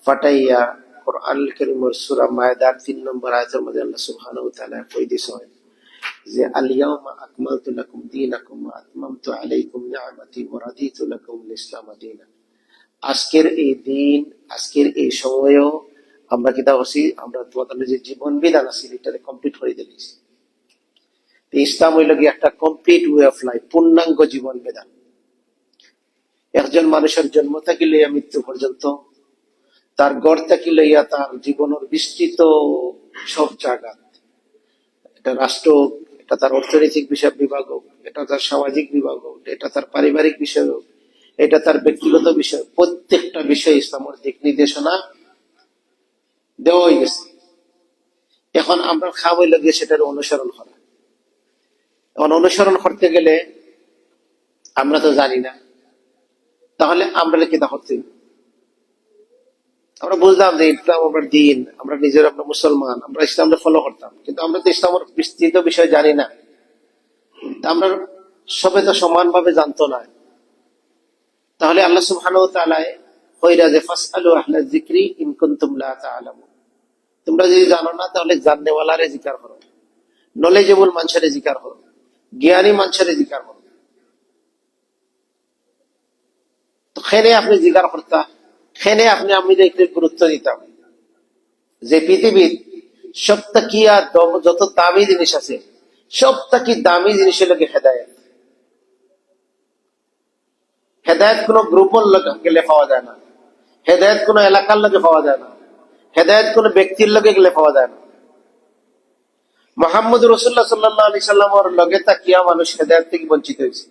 ফাটাইয়া কোরআনুল কারীমের সূরা মায়েদার 3 নম্বর আয়াতের মধ্যে আল্লাহ সুবহানাহু ওয়া তাআলা কই দিয়েছেন যে আল ইয়াউমা আকমালতু লাকুম দীনাকুম ওয়া আতমামতু আলাইকুম নি'মাতি ওয়া রাদিতু লাকুম আল ইসলাম দীনান। আজকের এই দিন, আজকের এই সময়ও আমরা কিতা করছি, আমরা তোমাদের যে জীবন বিধান আছে এটাকে কমপ্লিট করে দিয়েছি। ইসলাম হইল গিয়ে একটা কমপ্লিট ওয়ে অফ লাইফ, পূর্ণাঙ্গ জীবন বিধান। একজন মানুষের জন্ম থেকে লইয়া মৃত্যু পর্যন্ত, তার গড় থেকে লইয়া তার জীবনের বিস্তৃত সব জায়গা, এটা রাষ্ট্র, এটা তার অর্থনৈতিক বিষয় বিভাগ হোক, এটা তার সামাজিক বিভাগ হোক, এটা তার পারিবারিক বিষয় হোক, এটা তার ব্যক্তিগত বিষয়, প্রত্যেকটা বিষয় ইসলামের দিক নির্দেশনা দেওয়া হয়ে গেছে। এখন আমরা খাওয়াই লাগিয়ে সেটার অনুসরণ করা। এখন অনুসরণ করতে গেলে আমরা তো জানি না, তাহলে আমরা কিতা করতে, আমরা বুঝলাম যে ইসলাম আমার দিন, আমরা নিজের আমরা মুসলমান, আমরা ইসলামকে ফলো করতাম, কিন্তু আমরা তো ইসলামের বিস্তৃত বিষয় জানি না। আমরা সবে তো সমানভাবে জানতো না। তাহলে আল্লাহ সুবহানাহু ওয়া তাআলা কইরা যে ফাসআলু আহলা যিকরি ইন কুনতুম লা তা'লামুন, তোমরা যদি জানো না তাহলে জাননেওয়ালারে জিজ্ঞাসা করো, নলেজেবল মানুষের জিজ্ঞাসা করো, জ্ঞানী মানুষের জিজ্ঞাসা করো। তো খেনে আপনি জিজ্ঞাসা করতা, খেনে আপনি আমি একটু গুরুত্ব দিতাম যে পৃথিবীর সবটা কি আর যত দামি জিনিস আছে, সবটা কি দামি জিনিসের লোকে হেদায়েত। হেদায়েত কোনো গ্রুপের লোকে গেলে পাওয়া যায় না, হেদায়েত কোনো এলাকার লোকে পাওয়া যায় না, হেদায়েত কোনো ব্যক্তির লোকে গেলে পাওয়া যায় না। মুহাম্মদ রাসূলুল্লাহ সাল্লাল্লাহু আলাইহি সাল্লামের লগে তাকিয়া মানুষ হেদায়েত থেকে বঞ্চিত হয়েছে।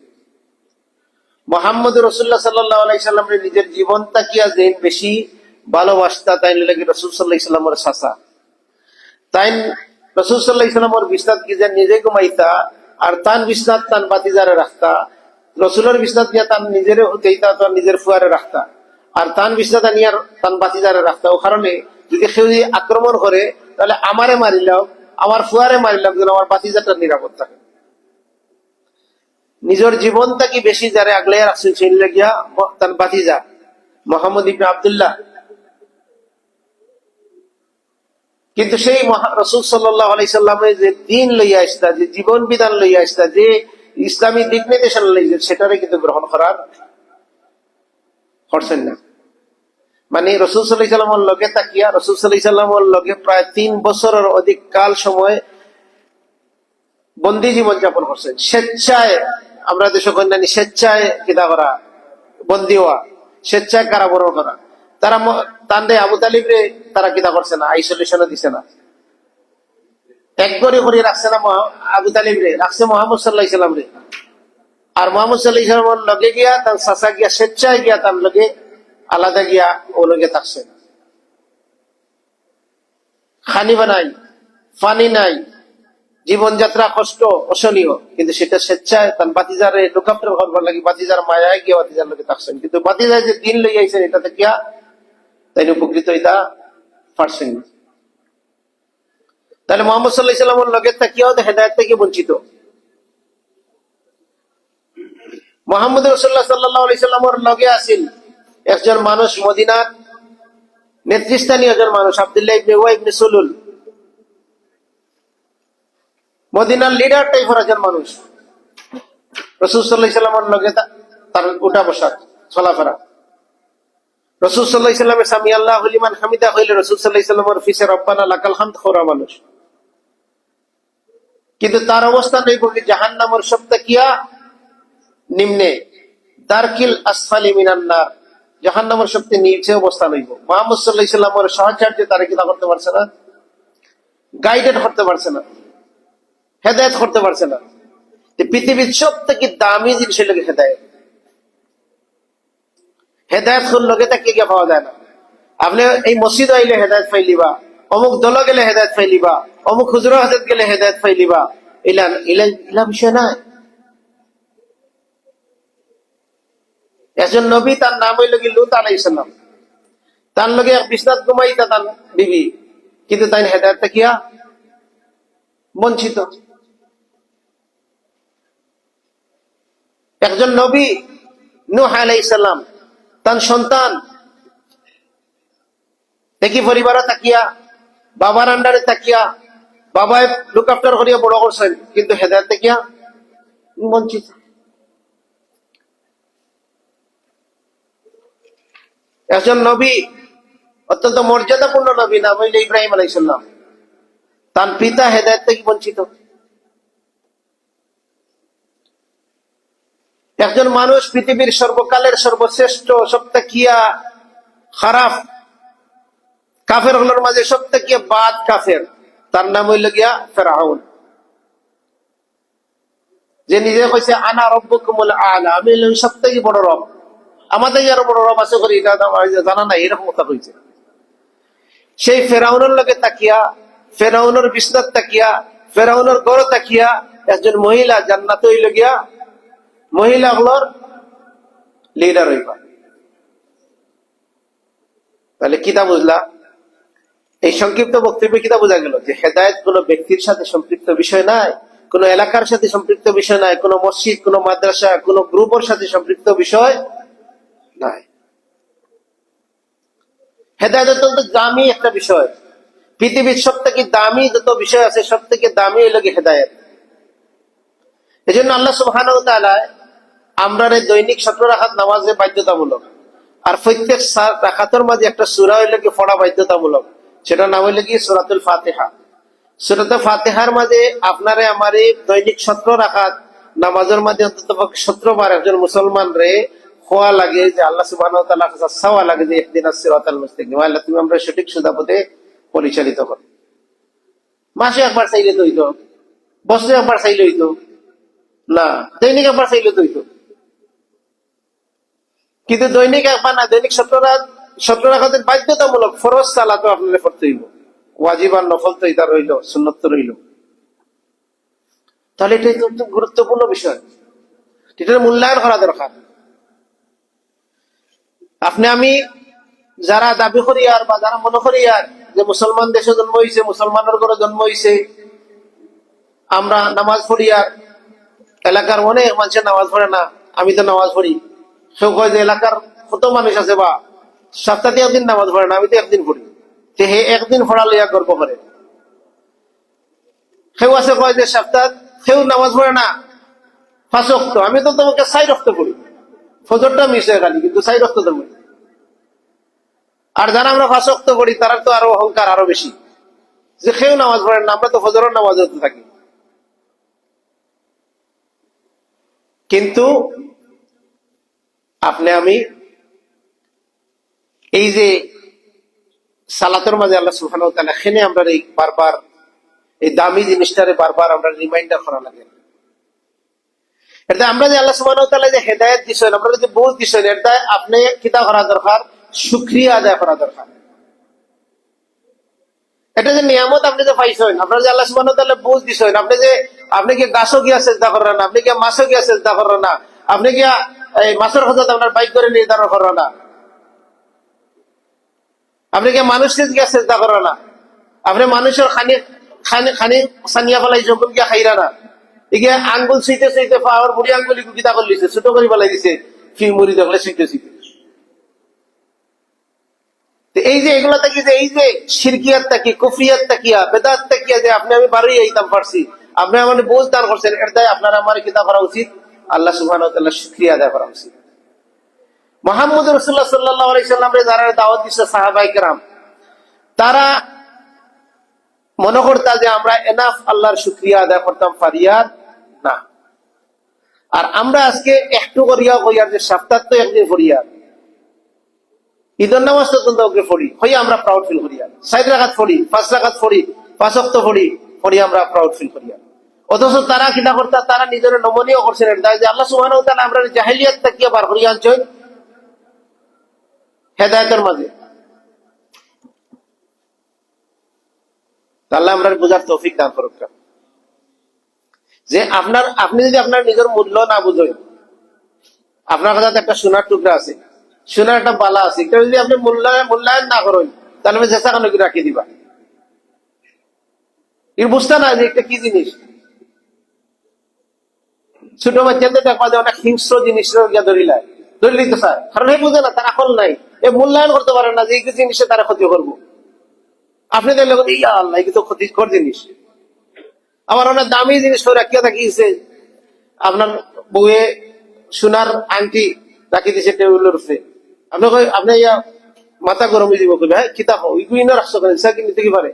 মুহাম্মদ রাসূলুল্লাহ সাল্লাল্লাহু আলাইহি সাল্লামের নিজের জীবন তাকিয়া যে বেশি ভালোবাসতা, তাই লাগে রাসূল সাল্লাল্লাহু আলাইহি সাল্লামের চাচা, তাই রাসূল সাল্লাল্লাহু আলাইহি সাল্লামের বিছনাত গিয়ে নিজে ঘুমাইতা, আর তান বিছনাত তান বাতিজারে রাখতা। রসুলের বিছনাত গিয়া তান নিজেরে হতেইতা, তার নিজের ফুয়ারে রাখতা, আর তান বিছনাত নিয়ে তান বাতিজারে রাখতা। ও কারণে যদি কেউ আক্রমণ করে তাহলে আমারে মারিলাম, আমার ফুয়ারে মারিলাম, যেন আমার বাতিজাটা নিরাপদ থাকে। নিজের জীবনটা কি বেশি যারে আগলে রাখছেন সেই লাগিয়া তার বাতিজা মুহাম্মদ ইবনে আব্দুল্লাহ। কিন্তু সেই রাসূল সাল্লাল্লাহু আলাইহি সাল্লামের যে দিন লইয়া আসতা, যে জীবন বিধান লইয়া আসতা, যে ইসলামী দিক নির্দেশনা লইয়া, সেটারে কিন্তু গ্রহণ করার করছেন না। মানে রাসূল সাল্লাল্লাহু আলাইহি সাল্লামের লগে তাকিয়া রাসূল সাল্লাল্লাহু আলাইহি সাল্লামের লগে প্রায় 3 বছরের অধিক কাল সময় বন্দী জীবন যাপন করছেন। স্বেচ্ছায়, আমরা দেশ কন্যানি স্বেচ্ছায় কিতা করা, বন্দী হওয়া, স্বেচ্ছায় কারাবরণ করা। তারা তান্ডে আবু তালিব রে তারা কিতা করছে না, আইসোলেশনে দিছে না, একবারে করে রাখছে না। আবু তালিব রে রাখছে মুহাম্মদ সাল্লাল্লাহু আলাইহি সাল্লাম রে, আর মুহাম্মদ সাল্লাল্লাহু আলাইহি সাল্লামের লগে গিয়া তার চাচা গিয়া স্বেচ্ছায় গিয়া তার লগে আলাদা গিয়া ও লগে থাকছে। খানিবা নাই, পানি নাই, জীবনযাত্রা কষ্ট অসহনীয়, কিন্তু সেটা স্বেচ্ছায় তার বাতিজারে লোকাপ্তর করবার লাগে, বাতিজার মায়ায় গিয়ে বাতিজার লোকে থাকছেন। কিন্তু বাতিজার যে দিন লই আইছেন এটাতে কিয়া তাই উপকৃত এটা পারছেন। তাহলে মুহাম্মদ সাল্লাল্লাহু আলাইহি সাল্লামের লগে তাকিয়াও হেদায়েত থেকে বঞ্চিত। মুহাম্মদ রাসূলুল্লাহ সাল্লাল্লাহু আলাইহি সাল্লামের লগে আছেন একজন মানুষ, মদিনার নেতৃস্থানীয় একজন মানুষ, আব্দুল্লাহ ইবনে উবাই ইবনে সুলুল, মদিনার লিডার টাইপের একজন মানুষ। রাসূল সাল্লাল্লাহু আলাইহি সাল্লামের লগে তার উঠা বসা চলাফেরা। রাসূল সাল্লাল্লাহু আলাইহি সাল্লামের সামি আল্লাহু লিমান হামিদা হইলে রাসূল সাল্লাল্লাহু আলাইহি সাল্লামের ফিসে রব্বানা লাকাল হামদ খোরা মানুষ। কিন্তু তার অবস্থা নেই বলি জাহান্নামের সবতাকিয়া নিম্নে, দারকিল আসফালি মিনান নার, জাহান্নামের সবচেয়ে নিচে অবস্থা লইব। মুহাম্মদ সাল্লাল্লাহু আলাইহি সাল্লামের সাহায্যে তারা কিতা করতে পারছে না, গাইডেড করতে পারছে না, হেদায়েত করতে পারছে না। পৃথিবীর সবথেকে দামি জিনিস হলো হেদায়েত। হেদায়েত কোন লগে তাকে গিয়ে পাওয়া যায় না। আপনি এই মসজিদ আইলে হেদায়েত পাইলিবা, অমুক দল গেলে হেদায়েত পাইলিবা, অমুক হুজুর হাজত গেলে হেদায়েত পাইলিবা, ইলা বিষয় নাই। একজন নবী, তার নাম হইল কি লূত আলাইহিস সালাম, তার লগে এক বিছনাত ঘুমাইতা তার বিবি, কিন্তু তাই হেদায়েত কিয়া বঞ্চিত। একজন নবী নূহ আলাইহিস সালাম, তার সন্তান একই পরিবারে তাকিয়া বাবার আন্ডারে তাকিয়া বাবায় লুক আফটার করিয়া বড় করছেন, কিন্তু হেদায়েত তাকিয়া বঞ্চিত। একজন নবী, অত্যন্ত মর্যাদাপূর্ণ নবী, নাম হইল ইব্রাহিম আলাইহিস সালাম, তার পিতা হেদায়েত থেকে বঞ্চিত। একজন মানুষ পৃথিবীর সর্বকালের সর্বশ্রেষ্ঠ সবতাকিয়া খারাপ কাফের হলোর মাঝে সবতাকিয়া বাদ কাফের, তার নাম হইল গিয়া ফিরআউন, যে নিজে কইছে আনা রব্বুকুমুল আলা, আমি হইলাম সবথেকে বড় রব, আমাদের আরো বড় রব আছে করি এটা জানা নাই, এরকম কথা কইছে। সেই ফেরাউনের লগে তাকিয়া, ফেরাউনের বিছনাত তাকিয়া, ফেরাউনের গড় তাকিয়া একজন মহিলা জান্নাত হইল গিয়া মহিলা গুলোর লিডার হইবা। তাহলে কিতা বুঝলা? এই সংক্ষিপ্ত বক্তব্যে কিতা বোঝা গেল যে হেদায়েত কোন ব্যক্তির সাথে সম্পৃক্ত বিষয় নাই, কোন এলাকার সাথে সম্পৃক্ত বিষয় নাই, কোন মসজিদ, কোন মাদ্রাসা, কোন গ্রুপের সাথে সম্পৃক্ত বিষয় নাই। হেদায়েত অত্যন্ত দামি একটা বিষয়। পৃথিবীর সব থেকে দামি যত বিষয় আছে সব থেকে দামি হইল কি হেদায়েত। এই জন্য আল্লাহ সুবহানাহু ওয়া তাআলা আমরা দৈনিক 17 রাকাত নামাজে বাধ্যতামূলক, আর প্রত্যেক রাকাতের মাঝে একটা সূরা হইল কি পড়া বাধ্যতামূলক, সেটা নাম হইল কি সূরাতুল ফাতিহা। সূরাতুল ফাতিহার মাঝে আপনারে আমারে দৈনিক 17 রাকাত নামাজের মাঝে অন্তত 17 বার একজন মুসলমান রে খোয়া লাগে, যে আল্লাহ সুবহানাহু ওয়া তাআলার কাছে চাওয়া লাগে যে ইহদিনাস সিরাতাল মুস্তাকিম, আল্লাহ তুমি আমরা সঠিক সুদা পথে পরিচালিত করো। মাসে একবার চাইলে তো হইতো, বছরে একবার চাইলে হইতো না, দৈনিক একবার চাইলে তো হইতো, কিন্তু দৈনিক একবার না, দৈনিক 17 রাকাতের বাধ্যতামূলক ফরজ সালাত আপনাদের পড়তে হইব, ওয়াজিব আর নফল তো এটা রইল, সুন্নত তো রইল। তাহলে এটা তো গুরুত্বপূর্ণ বিষয়, এটার মূল্যায়ন করা দরকার। আপনি আমি যারা দাবি করি আর বা যারা মনে করি আর যে মুসলমান দেশে জন্ম হয়েছে, মুসলমানের ঘরে জন্ম হয়েছে, আমরা নামাজ পড়ি, আর এলাকার অনেক মানুষের নামাজ পড়ে না, আমি তো নামাজ পড়ি। কেউ কয় যে এলাকার কত মানুষ আছে বা সপ্তাহে একদিন নামাজ পড়ে না, আমি তো একদিন পড়ি, হে একদিন পড়া লইয়া গর্ব করে। কেউ আছে কয় যে সপ্তাহ কেউ নামাজ পড়ে না 5 ওয়াক্ত, আমি তো তোমাকে 4 ওয়াক্ত পড়ি, ফজরটা মিস হয়ে গেল কিন্তু 4 ওয়াক্ত তো পড়ি। আর যারা আমরা 5 ওয়াক্ত পড়ি তারা তো আরো অহংকার আরো বেশি, যে কেউ নামাজ পড়েন না, আমরা তো ফজরের নামাজ হতে থাকি। কিন্তু আপনি আমি এই যে সালাতের মাঝে আল্লাহ সুবহানাহু ওয়া তাআলা এখানে আমরা এই বারবার এই দামি জিনিসটারে বারবার আমরা রিমাইন্ডার করা লাগে। এটা আমরা যে আল্লাহ সুবহানাহু ওয়া তাআলা যে হেদায়েত দিছেন, আমরা যে বুঝ দিছেন, এটা আপনি কিতা করা দরকার? শুকরিয়া আদায় করা দরকার। এটা যে নিয়ামত আপনি যে পাইছেন, আপনারা যে আল্লাহ সুবহানাহু ওয়া তাআলা বুঝ দিছেন, আপনি কি গাছও গিয়া সিজদা করেন না, আপনি কি মাছও গিয়া সিজদা করেন না, আপনি কি এই মাছের কথা আপনার বাইক করে নির্ধারণ করেন না, আপনি কি মানুষের গিয়া সিজদা করেন না, আপনি মানুষের খানি খানি খানি সানিয়া ফেলাই যখন গিয়া খাইরা না, এগিয়ে আঙ্গুল সুইতে সুইতে পাওয়ার বুড়ি আঙ্গুলি কিতা করে লিছে, ছোট করে ফেলাই দিছে, ফি মুড়ি দেখলে সুইতে সুইতে। এই যে এগুলা থাকি, যে এই যে শিরকিয়াত থাকি, কুফরিয়াত তাকিয়া, বেদাত তাকিয়া যে আপনি আমি বারোই আইতাম পারছি, আপনি আমাদের বোঝ দান করছেন, এটাই আপনার আমার কিতা করা উচিত? আল্লাহ সুবহানাহু ওয়া তাআলা শুকরিয়া আদায় করা উচিত। মুহাম্মদ রাসূলুল্লাহ সাল্লাল্লাহু আলাইহি সাল্লাম রে যারা দাওয়াত দিছে সাহাবায়ে কেরাম, তারা মনে করতা যে আমরা এনাফ আল্লাহর শুকরিয়া আদায় করতাম ফারিয়াদ না। আর আমরা আজকে একটু করিয়া কইয়ার যে সপ্তাহ তো একদিন ফরিয়া, ঈদের নামাজ তো তোমরা পড়ি হই, আমরা প্রাউড ফিল করি, 4 রাকাত পড়ি, 5 রাকাত পড়ি, 5 ওয়াক্ত পড়ি, আমরা প্রাউড ফিল করি। অথচ তারা কিনা করতা, তারা নিজের নমনীয় করছেন যে আল্লাহ সুবহানাহু ওয়া তাআলা আমরা জাহেলিয়াত তাকিয়া বার করিয়া আনছেন হেদায়েতের মাঝে। আল্লাহ আমরা বুঝার তৌফিক দান করুক। যে আপনি যদি আপনার নিজের মূল্য না বুঝেন, আপনার কাছে একটা সোনার টুকরা আছে, সোনার একটা বালা আছে, এটা যদি আপনি মূল্যায়ন না করেন, তাহলে আমি চেষ্টা কেন রাখি দিবা, এর বুঝতে না যে একটা কি জিনিস। ছোট বাচ্চাদের দেখা যায় অনেক হিংস্র জিনিস ধরিলে তো স্যার, কারণ এই বুঝে না, তার আকল নাই, এ মূল্যায়ন করতে পারে না যে এই জিনিসে তারা ক্ষতি করবো। আপনি দেখলে ইয়া আল্লাহ কি তো ক্ষতিকর জিনিস, আবার অনেক দামি জিনিস করে রাখিয়া থাকিয়েছে। আপনার বউয়ে সোনার আংটি রাখি দিছে টেবিলের উপরে, আপনি ইয়া মাথা গরম হয়ে দিব, হ্যাঁ কিতাব ওইগুলি না রাখছো কেন, ইচ্ছা কি নিতে কি পারে।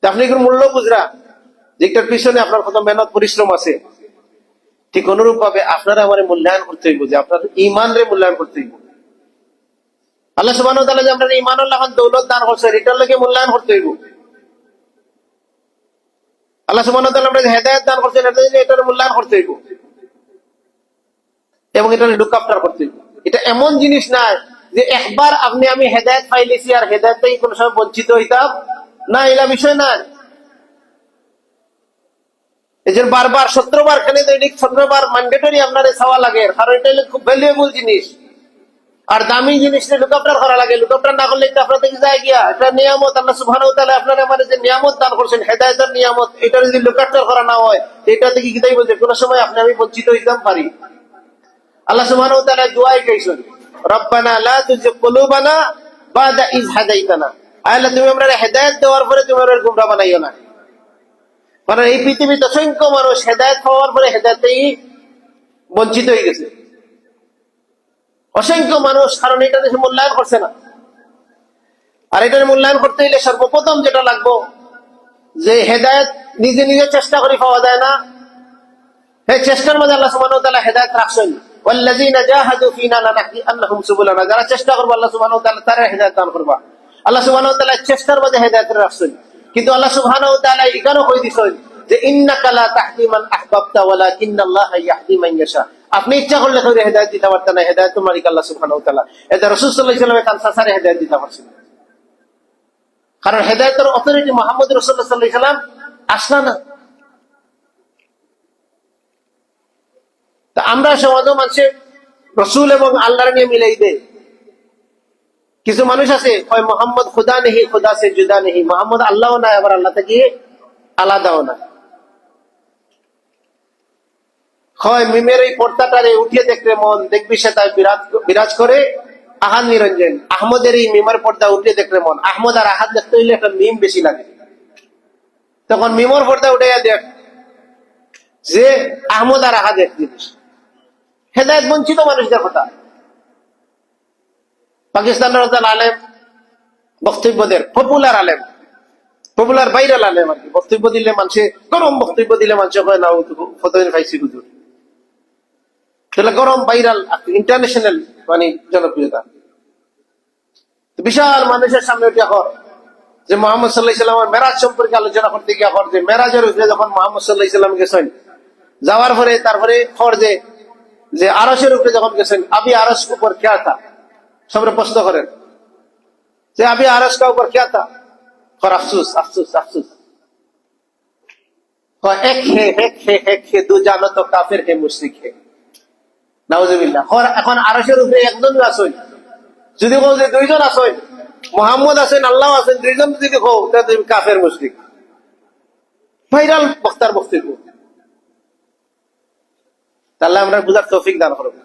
আপনি এগুলো মূল্য বুঝরা, যেটার পিছনে আপনার কত মেহনত পরিশ্রম আছে। ঠিক অনুরূপ ভাবে আপনারা আমার মূল্যায়ন করতে হইব, যে আপনার ইমান রে মূল্যায়ন করতে হইব। আল্লাহ সুবহানাহু ওয়া তাআলা যে আপনার ইমান আল্লাহ দৌলত দান করছে, এটার লাগে মূল্যায়ন করতে হইব। আল্লাহ সুবহানাহু ওয়া তাআলা আপনাকে হেদায়েত দান করছেন, এটার মূল্যায়ন করতে হইব এবং এটা লুক আফটার করতে হইব। এটা এমন জিনিস নাই যে একবার আমি হেদায়েত পাইলেছি আর হেদায়েত থেকে কোনো সময় বঞ্চিত হইতাম না, এটা বিষয় নাই। এই যে বারবার 17 বার খালি দৈনিক 17 বার ম্যান্ডেটরি আপনার চাওয়া লাগে, কারণ এটা খুব ভ্যালুয়েবল জিনিস আর দামি জিনিস। লুকআপটার করা লাগে, লুকআপটার না করলে আপনার থেকে যায় গিয়া এটা নিয়ামত। আল্লাহ সুবহানাহু ওয়া তাআলা আপনার আমার যে নিয়ামত দান করছেন, হেদায়েতের নিয়ামত, এটা যদি লুকআপটার করা না হয়, এটা থেকে কিতাই বলছে কোন সময় আমি বঞ্চিত হইতাম পারি। আল্লাহ সুবহানাহু ওয়া তাআলা দোয়াই কইছেন, রব্বানা লা তুযিগ কুলুবানা বাদা ইয হাদাইতানা। আল্লাহ তুমি আমাদের হেদায়েত দেওয়ার পরে তুমি আমাদের গোমরা বানাইও না। কারণ এই পৃথিবীতে অসংখ্য মানুষ হেদায়েত পাওয়ার পরে হেদায়েত থেকে বঞ্চিত হয়ে গেছে, অসংখ্য মানুষ, কারণ এটা দেশে মূল্যায়ন করছে না। আর এটার মূল্যায়ন করতে হইলে সর্বপ্রথম যেটা লাগবো, যে হেদায়েত নিজে নিজে চেষ্টা করে পাওয়া যায় না। এই চেষ্টার মধ্যে আল্লাহ সুবহানাহু ওয়া তাআলা হেদায়েত রাখছেন, ওয়াল্লাযীনা জাহাদু ফীনা লানাহদিয়ান্নাহুম সুবুলানা। যারা চেষ্টা করবে আল্লাহ সুবহানাহু ওয়া তাআলা তারা হেদায়েত দান করবা। আল্লাহ সুবহানাহু ওয়া তাআলা চেষ্টার মধ্যে হেদায়েত রাখছেন। কিন্তু আল্লাহ সুবহানাহু ওয়া তাআলা এখানেও কই দিছেন যে ইন্নাকা লা তাহদি মান আহবাবতা ওয়ালাকিন্নাল্লাহা ইয়াহদি মান ইয়াশা। আপনি ইচ্ছা করলে কাউকে হেদায়েত দিতে পারতেন না, হেদায়েত তো মালিক আল্লাহ সুবহানাহু ওয়া তাআলা। এটা রাসূল সাল্লাল্লাহু আলাইহি ওয়াসাল্লামের কাছে হেদায়েত দিতে পারছেন, কারণ হেদায়েতের অথরিটি মুহাম্মদ রাসূলুল্লাহ সাল্লাল্লাহু আলাইহি ওয়াসাল্লাম আসলা না। তা আমরা সমাজও মানুষে রসুল এবং আল্লাহর নিয়ে মিলাই দেয়। কিছু মানুষ আছে কয় মোহাম্মদ খুদা নেহি, খুদা সে জুদা নেহি। মোহাম্মদ আল্লাহও নাই, আবার আল্লাহ থেকে আলাদাও না। হয় মিমের এই পর্দাটারে উঠিয়ে দেখলে মন দেখবি সে তাই বিরাজ করে আহাদ নিরঞ্জন। আহমদের এই মিমের পর্দা উঠিয়ে দেখলে মন, আহমদ আর আহাদ দেখতে হইলে একটা মিম বেশি লাগে। তখন মিমর পর্দা উঠাইয়া দেখ যে আহমদ আর আহাদ এক জিনিস। হেদায়েত বঞ্চিত মানুষদের কথা। পাকিস্তানের আলেম বক্তব্য দেন, পপুলার আলেম, পপুলার ভাইরাল আলেম আর কি। বক্তব্য দিলে মানুষে গরম, বক্তব্য দিলে মানুষ হয় না ফতোয়া পাইছি হুজুর, সেটা গরম ভাইরাল ইন্টারন্যাশনাল মানে জনপ্রিয়তা। বিশাল মানুষের সামনে উঠে কর যে মোহাম্মদ সাল্লাল্লাহু আলাইহি ওয়াসাল্লামের মেরাজ সম্পর্কে আলোচনা করতে গিয়ে কর যে মেরাজের উপরে যখন মোহাম্মদ সাল্লাল্লাহু আলাইহি ওয়াসাল্লাম গেছেন, যাওয়ার পরে তারপরে খর যে আরশের উপরে যখন গেছেন, আবি আরশ উপর क्या था। সবরে প্রশ্ন করেন যে আবি আরশ কা উপর क्या था। और अफसोस अफसोस अफसोस एक है दो जानो तो काफिर है मुशरिक है। নাউজুবিল্লাহ। এখন আরশের উপরে একজন আছেন, যদি কও যে দুইজন আছেন, মুহাম্মদ আছেন, আল্লাহ আছেন, দুইজন যদি কও তাহলে তুমি কাফের মুশরিক। ভাইরাল বক্তার বক্তব্য। তাহলে আমরা বুঝার তৌফিক দান করুন।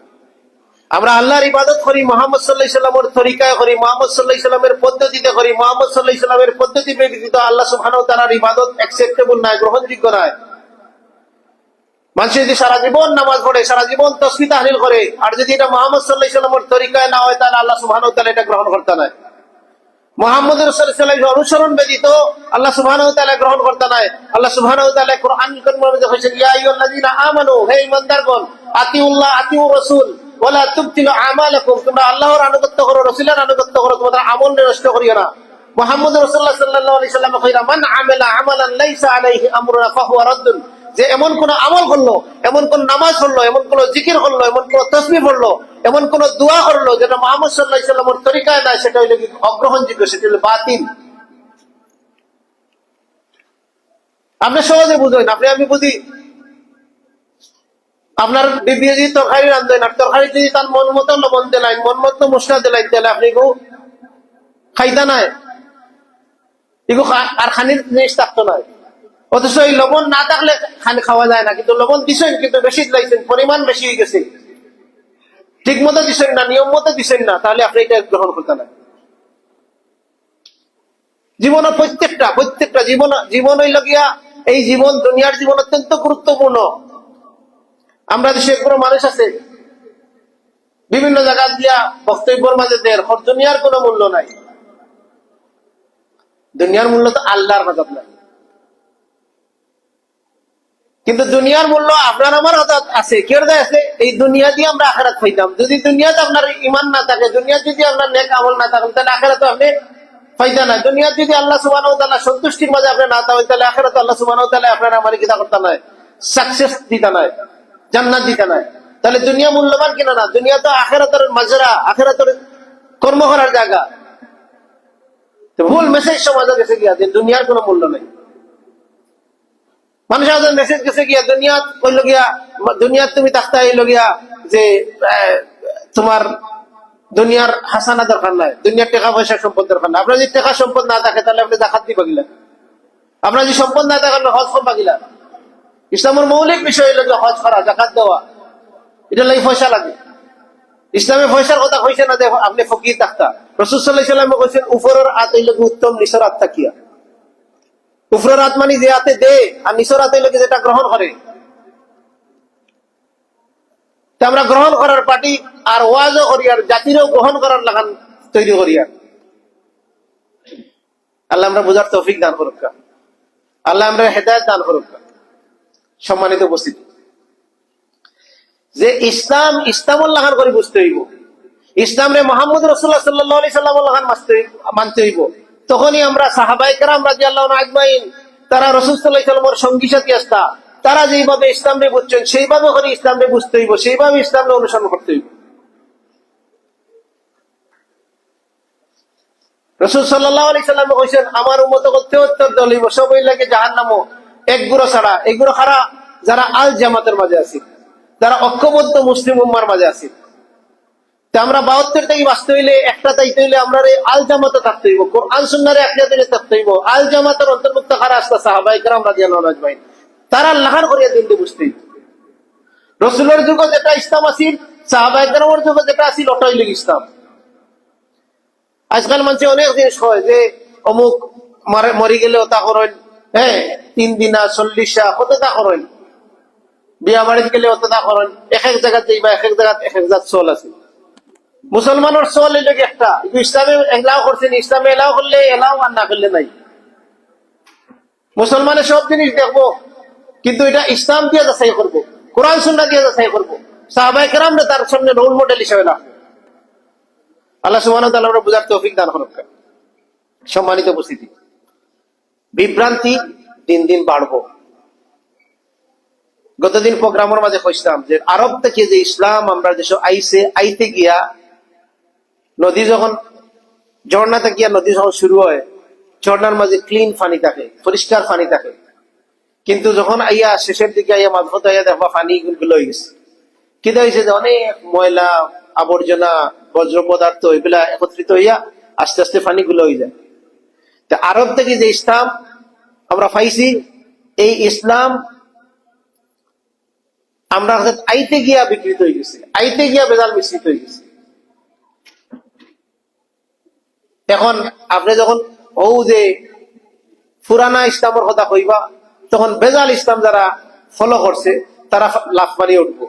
আমরা আল্লাহর ইবাদত করি মুহাম্মদ সাল্লাল্লাহু আলাইহি ওয়াসাল্লামের তরিকায় করি, মুহাম্মদ সাল্লাল্লাহু আলাইহি ওয়াসাল্লামের পদ্ধতিতে করি। মুহাম্মদ সাল্লাল্লাহু আলাইহি ওয়াসাল্লামের পদ্ধতি ব্যতীত আল্লাহ সুবহানাহু ওয়া তাআলার ইবাদত অ্যাকসেপ্টেবল নয়, গ্রহণযোগ্য নয়। মানুষ যদি সারা জীবন নামাজ পড়ে, সারা জীবন তাসবিহ তাহলিল করে, আর যদি এটা মুহাম্মদ সাল্লাল্লাহু আলাইহি ওয়াসাল্লামের তরিকায় না হয়, তাহলে আল্লাহ সুবহানাহু ওয়া তাআলা এটা গ্রহণ করতে নাই। মুহাম্মদ রাসূলুল্লাহ সাল্লাল্লাহু আলাইহি ওয়াসাল্লামের অনুসরণ ব্যতীত আল্লাহ সুবহানাহু ওয়া তাআলা গ্রহণ করতে নাই। আল্লাহ সুবহানাহু ওয়া তাআলা কোরআনুল কারীমের মধ্যে বলেছেন, ইয়া আইয়ুহাল্লাযীনা আমানু, হে ঈমানদারগণ, আতিউল্লাহ আতিউর রাসূল ওয়ালা তুবতিলু আমালাকুম, তোমরা আল্লাহর আনুগত্য করো, রাসূলের আনুগত্য করো, তোমাদের আমল নষ্ট করিও না। মুহাম্মদ রাসূলুল্লাহ সাল্লাল্লাহু আলাইহি ওয়াসাল্লাম কইরা মান আমিলা আমালান লাইসা আলাইহি আমরুনা ফাহুয়া রাদ্দুন। যে এমন কোন আমল করলো, এমন কোন নামাজ পড়লো, এমন কোন জিকির করলো, এমন কোন তাসবিহ পড়লো, এমন কোন দোয়া করলো যেটা মুহাম্মদ সাল্লাল্লাহু আলাইহি ওয়াসাল্লামের তরিকায় নাই, সেটা হইলো কি অগ্রহণযোগ্য, সেটা হলো বাতিল। আপনি সহজে বুঝবেন, আমি বুঝি। আপনার বিবি যদি তরকারি রান্ধেন, আর তরকারি যদি তার মন মতো লবণ দিলেন, মন মতো মশলা দিলেন, তাহলে আপনি খাইতা নাই, এগো আর খানির জিনিস থাকতো না। অথচ এই লবণ না থাকলে খানি খাওয়া যায় না, কিন্তু লবণ দিচ্ছেন, কিন্তু বেশি দিলাইছেন, পরিমাণ বেশি হয়ে গেছে, ঠিক মতো দিচ্ছেন না, নিয়ম মতো দিচ্ছেন না, তাহলে আপনি এটা গ্রহণ করতে না। জীবনের প্রত্যেকটা জীবন হইল গিয়া, এই জীবন দুনিয়ার জীবন অত্যন্ত গুরুত্বপূর্ণ। আমরা দেশে কোনো মানুষ আছে বিভিন্ন জায়গা দিয়া বক্তব্যের মাঝে দেয় দুনিয়ার কোনো মূল্য নাই। দুনিয়ার মূল্য তো আল্লাহর হাজার নাই, কিন্তু দুনিয়ার মূল্য আপনার আমার হাজার আছে। কেউ আছে এই দুনিয়া দিয়ে আমরা আখেরাত পাইতাম। যদি দুনিয়াতে আপনার ইমান না থাকে, দুনিয়া যদি আপনার নেক আমল না থাকে, তাহলে আখেরাত আপনি ফায়দা নাই। দুনিয়া যদি আল্লাহ সুবহানাহু ওয়া তাআলা সন্তুষ্টির মাঝে আপনি না থাকেন, তাহলে আখিরাত আল্লাহ সুবহানাহু ওয়া তাআলা আপনার আমার কিতা করতে নাই, সাকসেস দিতে নাই, জান্নাত দিতে নাই। তাহলে দুনিয়া মূল্যবান কিনা না? দুনিয়া তো আখিরাতের মাজরা, আখিরাতের কর্ম করার জায়গা। তো ভুল মেসেজ সমাজে গেছে গিয়া যে দুনিয়ার কোনো মূল্য নেই। মানুষ আমাদের মেসেজ গেছে গিয়া দুনিয়া কইল গিয়া, দুনিয়া তুমি তাকতা হইল গিয়া যে তোমার দুনিয়ার হাসানা দরকার নাই, দুনিয়ার টাকা পয়সা সম্পদ দরকার নাই। আপনার যদি টাকা সম্পদ না থাকে তাহলে আপনি জাকাত দিবা গিলা। আপনার যদি সম্পদ না থাকে আপনি হজ করবা গিলা। ইসলামের মৌলিক বিষয় হইল হজ করা, জাকাত দেওয়া, এটা লাগে পয়সা লাগে। ইসলামে পয়সার কথা কইছে না যে আপনি ফকির থাকতা। রাসূল সাল্লাল্লাহু আলাইহি ওয়াসাল্লাম কইছেন উপরের হাত হইল উত্তম, নিচের হাত তাকিয়া। উপরের হাত মানে যে হাতে দে, আর নিচের হাত হইল যেটা গ্রহণ করে। আমরা গ্রহণ করার পার্টি আর ওয়াজও করি, আর জাতিরও গ্রহণ করার লাগান তৈরি করি। আল্লাহ আমরা বুঝার তৌফিক দান করুক, আল্লাহ আমরা হেদায়েত দান করুক। সম্মানিত উপস্থিতি, যে ইসলামুল লাগান করে বুঝতে হইব, ইসলাম রে মুহাম্মদ রাসূলুল্লাহ সাল্লাল্লাহু আলাইহি সাল্লাম লাগান মানতে হইব। তখনই আমরা সাহাবায়ে কেরাম রাদিয়াল্লাহু আজমাইন, তারা রাসূল সাল্লাল্লাহু আলাইহি সাল্লামের সঙ্গী সাথী আসতা, তারা যেইভাবে ইসলাম রে বুঝছেন সেইভাবে করে ইসলাম রে বুঝতে হইব, সেইভাবে ইসলাম রে অনুসরণ করতে হইব। রাসূল সাল্লাল্লাহু আলাইহি সাল্লাম কইছেন আমার উম্মত করতে উত্তর দল হইব, সবই লাগে জাহান্নামও এক গুঁড়ো ছাড়া। এগুলো খারা যারা আল জামাতের মাঝে আছে, যারা ঐক্যবদ্ধ মুসলিম উম্মার মাঝে আছে। তা আমরা ৭২ থেকে বাঁচতে হইলে, একটা তাইতে হইলে আমরা আল জামাতে থাকতে হইব, কোরআন সুন্নাহর একসাথে থাকতে হইব। আল জামাতের অন্তর্ভুক্ত কারা আসতা? সাহাবায়ে কেরাম রাদিয়াল্লাহু আজমাইন। তারা লাহার করিয়া দিনটি বুঝতে হইব। রাসূলের যুগে যেটা ইসলাম আছিল, সাহাবায়ে কেরামের যুগে যেটা আছিল, ওটাই হইল ইসলাম। আজকাল মানুষ অনেক জিনিস হয় যে অমুক মরি গেলে তা করেন, হ্যাঁ ৩ দিনা ৪০ কত তা করেন, বিয়া বাড়িতে গেলে অত তা করেন। এক এক জায়গাতে এক এক জায়গাতে এক এক জাত চল আছে। মুসলমানের চল হইল একটা, ইসলামে এলাও করছেন, ইসলামে এলাও করলে এলাও, আর না করলে নাই। মুসলমানের সব জিনিস দেখবো, কিন্তু এটা ইসলাম দিয়ে যাচাই করবো, কোরআন সুন্নাহ দিয়ে যাচাই করবো, সাহাবায়ে কেরামরা তার সামনে রোল মডেল হিসেবে রাখবো। আল্লাহ সুবহানাহু ওয়া তাআলা আমরা বুঝার তৌফিক দান করুন। সম্মানিত উপস্থিতি, বিভ্রান্তি দিন দিন বাড়বো। গতদিন প্রোগ্রামের মাঝে কইছিলাম যে আরব থেকে যে ইসলাম আমরা দেশে আইতে গিয়া, নদী যখন ঝর্ণা থেকে নদী যখন শুরু হয়, ঝর্ণার মাঝে ক্লিন পানি থাকে, পরিষ্কার পানি থাকে। কিন্তু যখন আইয়া শেষের দিকে আইয়া মাঝপথ আইয়া দেখবা পানি গুলো হয়ে গেছে। কি হয়েছে যে অনেক ময়লা আবর্জনা বজ্র পদার্থ এগুলা একত্রিত হইয়া আস্তে আস্তে পানি গুলো হয়ে যায়। তা আরব থেকে যে ইসলাম আমরা পাইছি, এই ইসলাম আমরা আইতে গিয়া বিকৃত হয়ে গেছে, আইতে গিয়া বেজাল মিশ্রিত হয়ে গেছে। এখন আপনি যখন ও যে পুরানা ইসলামের কথা কইবা, তখন বেজাল ইসলাম যারা ফলো করছে তারা লাফ মারিয়ে উঠবো।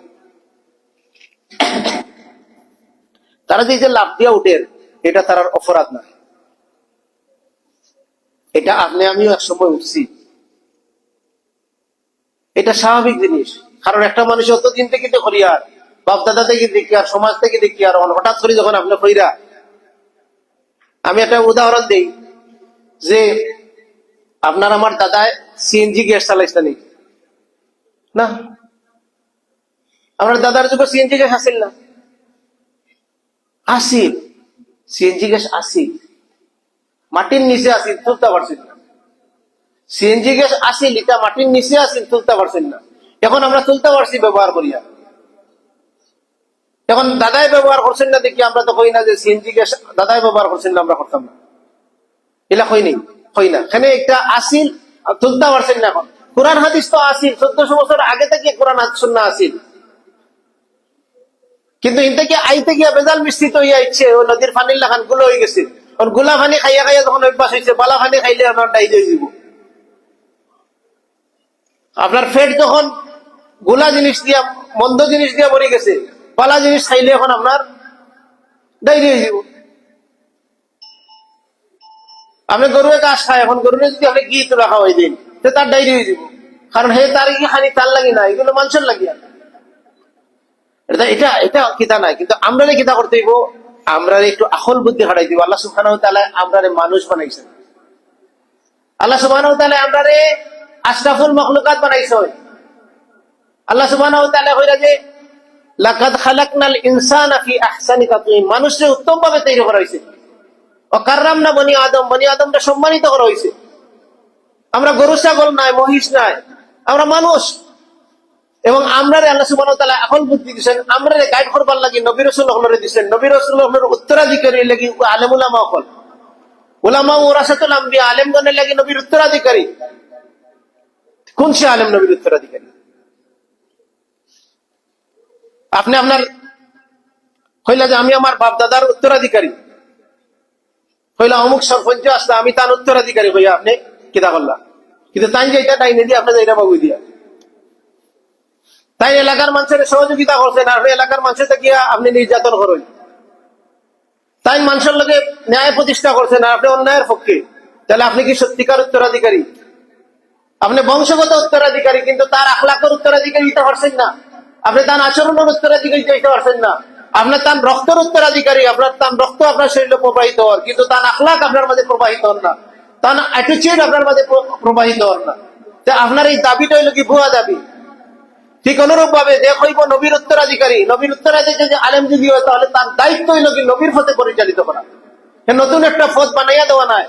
তারা যে লাফ দিয়ে উঠেন, এটা তার অপরাধ না। এটা আপনি আমিও একসময় উঠছি, এটা স্বাভাবিক জিনিস। কারণ একটা মানুষ অতদিন থেকে তো করি, আর বাপ দাদা থেকে দেখি, আর সমাজ থেকে দেখি, আর হঠাৎ করে যখন আপনি কইরা। আমি একটা উদাহরণ দিই যে আপনার আমার দাদায় সিএনজি গ্যাস চালাইছেন না? আপনার দাদার যুগে সিএনজি গ্যাস আসিল না? আসিল, সিএনজি গ্যাস আসিল, মাটির নিচে আসিল, তুলতে পারছেন না। সিএনজি গ্যাস আসিল, এটা মাটির নিচে আসিল, তুলতে পারছেন না। এখন আমরা তুলতে পারছি ব্যবহার করিয়া। এখন দাদাই ব্যবহার করছেন না দেখি আমরা তো কই না যে সিএনজি গ্যাস দাদাই ব্যবহার করছেন না, আমরা করতাম না, এলা কই নেই, কই না। এখানে একটা আসিল, তুলতে পারছেন না। এখন কোরআন হাদিস তো আসিল, 1400 বছর আগে থেকে কোরআন হাদিস সুন্নাহ আসিল, কিন্তু ইন থেকে আইতে গিয়া বেজাল মিশ্রিত হইয়া ইচ্ছে ও নদীর পানির লাখান গুলো হয়ে গেছে। গোলা পানি খাইয়া খাইয়া যখন অভ্যাস হয়েছে, বালা পানি খাইলে আপনার ডায়রিয়া হয়ে যাব। আপনার পেট যখন গোলা জিনিস দিয়া, মন্দ জিনিস দিয়া ভরে গেছে, বালা জিনিস খাইলে এখন আপনার ডায়রিয়া হয়ে যাব। আপনি গরুয়ে ঘাস খায়, এখন গরুরে যদি আপনি ঘি তোলা খাওয়াই দিন, তো তার ডায়রিয়া হয়ে যাব। কারণ হে তার কি খানি তার লাগি না, এগুলো মানুষের লাগিয়া। এটা এটা কিতা নাই, কিন্তু আমরা কিতা করতে হইব, আমরা একটু আকল বুদ্ধি হারাই দিব। আল্লাহ সুবহানাহু ওয়া তাআলা আমরারে মানুষ বানাইছেন। আল্লাহ সুবহানাহু ওয়া তাআলা আমরারে আশরাফুল মাখলুকাত বানাইছেন। আল্লাহ সুবহানাহু ওয়া তাআলা কইরা যে লাকাদ খালাকনাল ইনসানা ফি আহসানি তাকওয়িম, মানুষকে উত্তম ভাবে তৈরি করা হয়েছে। ওয়া কাররামনা বনি আদম, বনি আদমকে সম্মানিত করা হয়েছে। আমরা গরু ছাগল নাই, মহিষ নাই, আমরা মানুষ। এবং আমরা আল্লাহ সুবহানাহু ওয়া তাআলা আকল বুদ্ধি দিয়েছেন, আমরা গাইড করবার লাগি নবী রাসূলুল্লাহরে দিয়েছেন। নবী রাসূলুল্লাহর উত্তরাধিকারী লাগি আলেম উলামা হল। উলামা ওয়ারাসাতুল আম্বিয়া, আলেমগণের লাগি নবীর উত্তরাধিকারী। কোন সে আলেম নবীর উত্তরাধিকারী? আপনি আপনার হইলা যে আমি আমার বাপ দাদার উত্তরাধিকারী, হইলা অমুক সরপঞ্চ আসলে আমি তার উত্তরাধিকারী হইয়া আপনি কিতা করলাম। কিন্তু তাই যে এটা ডাইনে দিয়ে আপনি যাইরা বাবু দিয়া, তাই এলাকার মানুষের সহযোগিতা করছেন, আর এলাকার মানুষের গিয়া আপনি নির্যাতন করেন। তাই মানুষের লোকে ন্যায় প্রতিষ্ঠা করছেন, আর আপনি অন্যায়ের পক্ষে। তাহলে আপনি কি সত্যিকার উত্তরাধিকারী? আপনি বংশগত উত্তরাধিকারী, কিন্তু তার আখলাকের উত্তরাধিকারী দিতে পারছেন না। আপনি তার আচরণের উত্তরাধিকারী দিতে পারছেন না। আপনার তার রক্তের উত্তরাধিকারী, আপনার তার রক্ত আপনার শরীরে প্রবাহিত হওয়ার, কিন্তু তার আখলাক আপনার মাঝে প্রবাহিত হন না, তার অ্যাটিচিউড আপনার মাঝে প্রবাহিত হন না। আপনার এই দাবিটা হইল কি ভুয়া দাবি। ঠিক অনুরূপ ভাবে যে হইব নবীর উত্তরাধিকারী, নবীর উত্তরাধিকারী যে আলেম যদি হয়, তাহলে তার দায়িত্ব হইল কি নবীর পথে পরিচালিত করা, নতুন একটা পথ বানাইয়া দেওয়া নাই।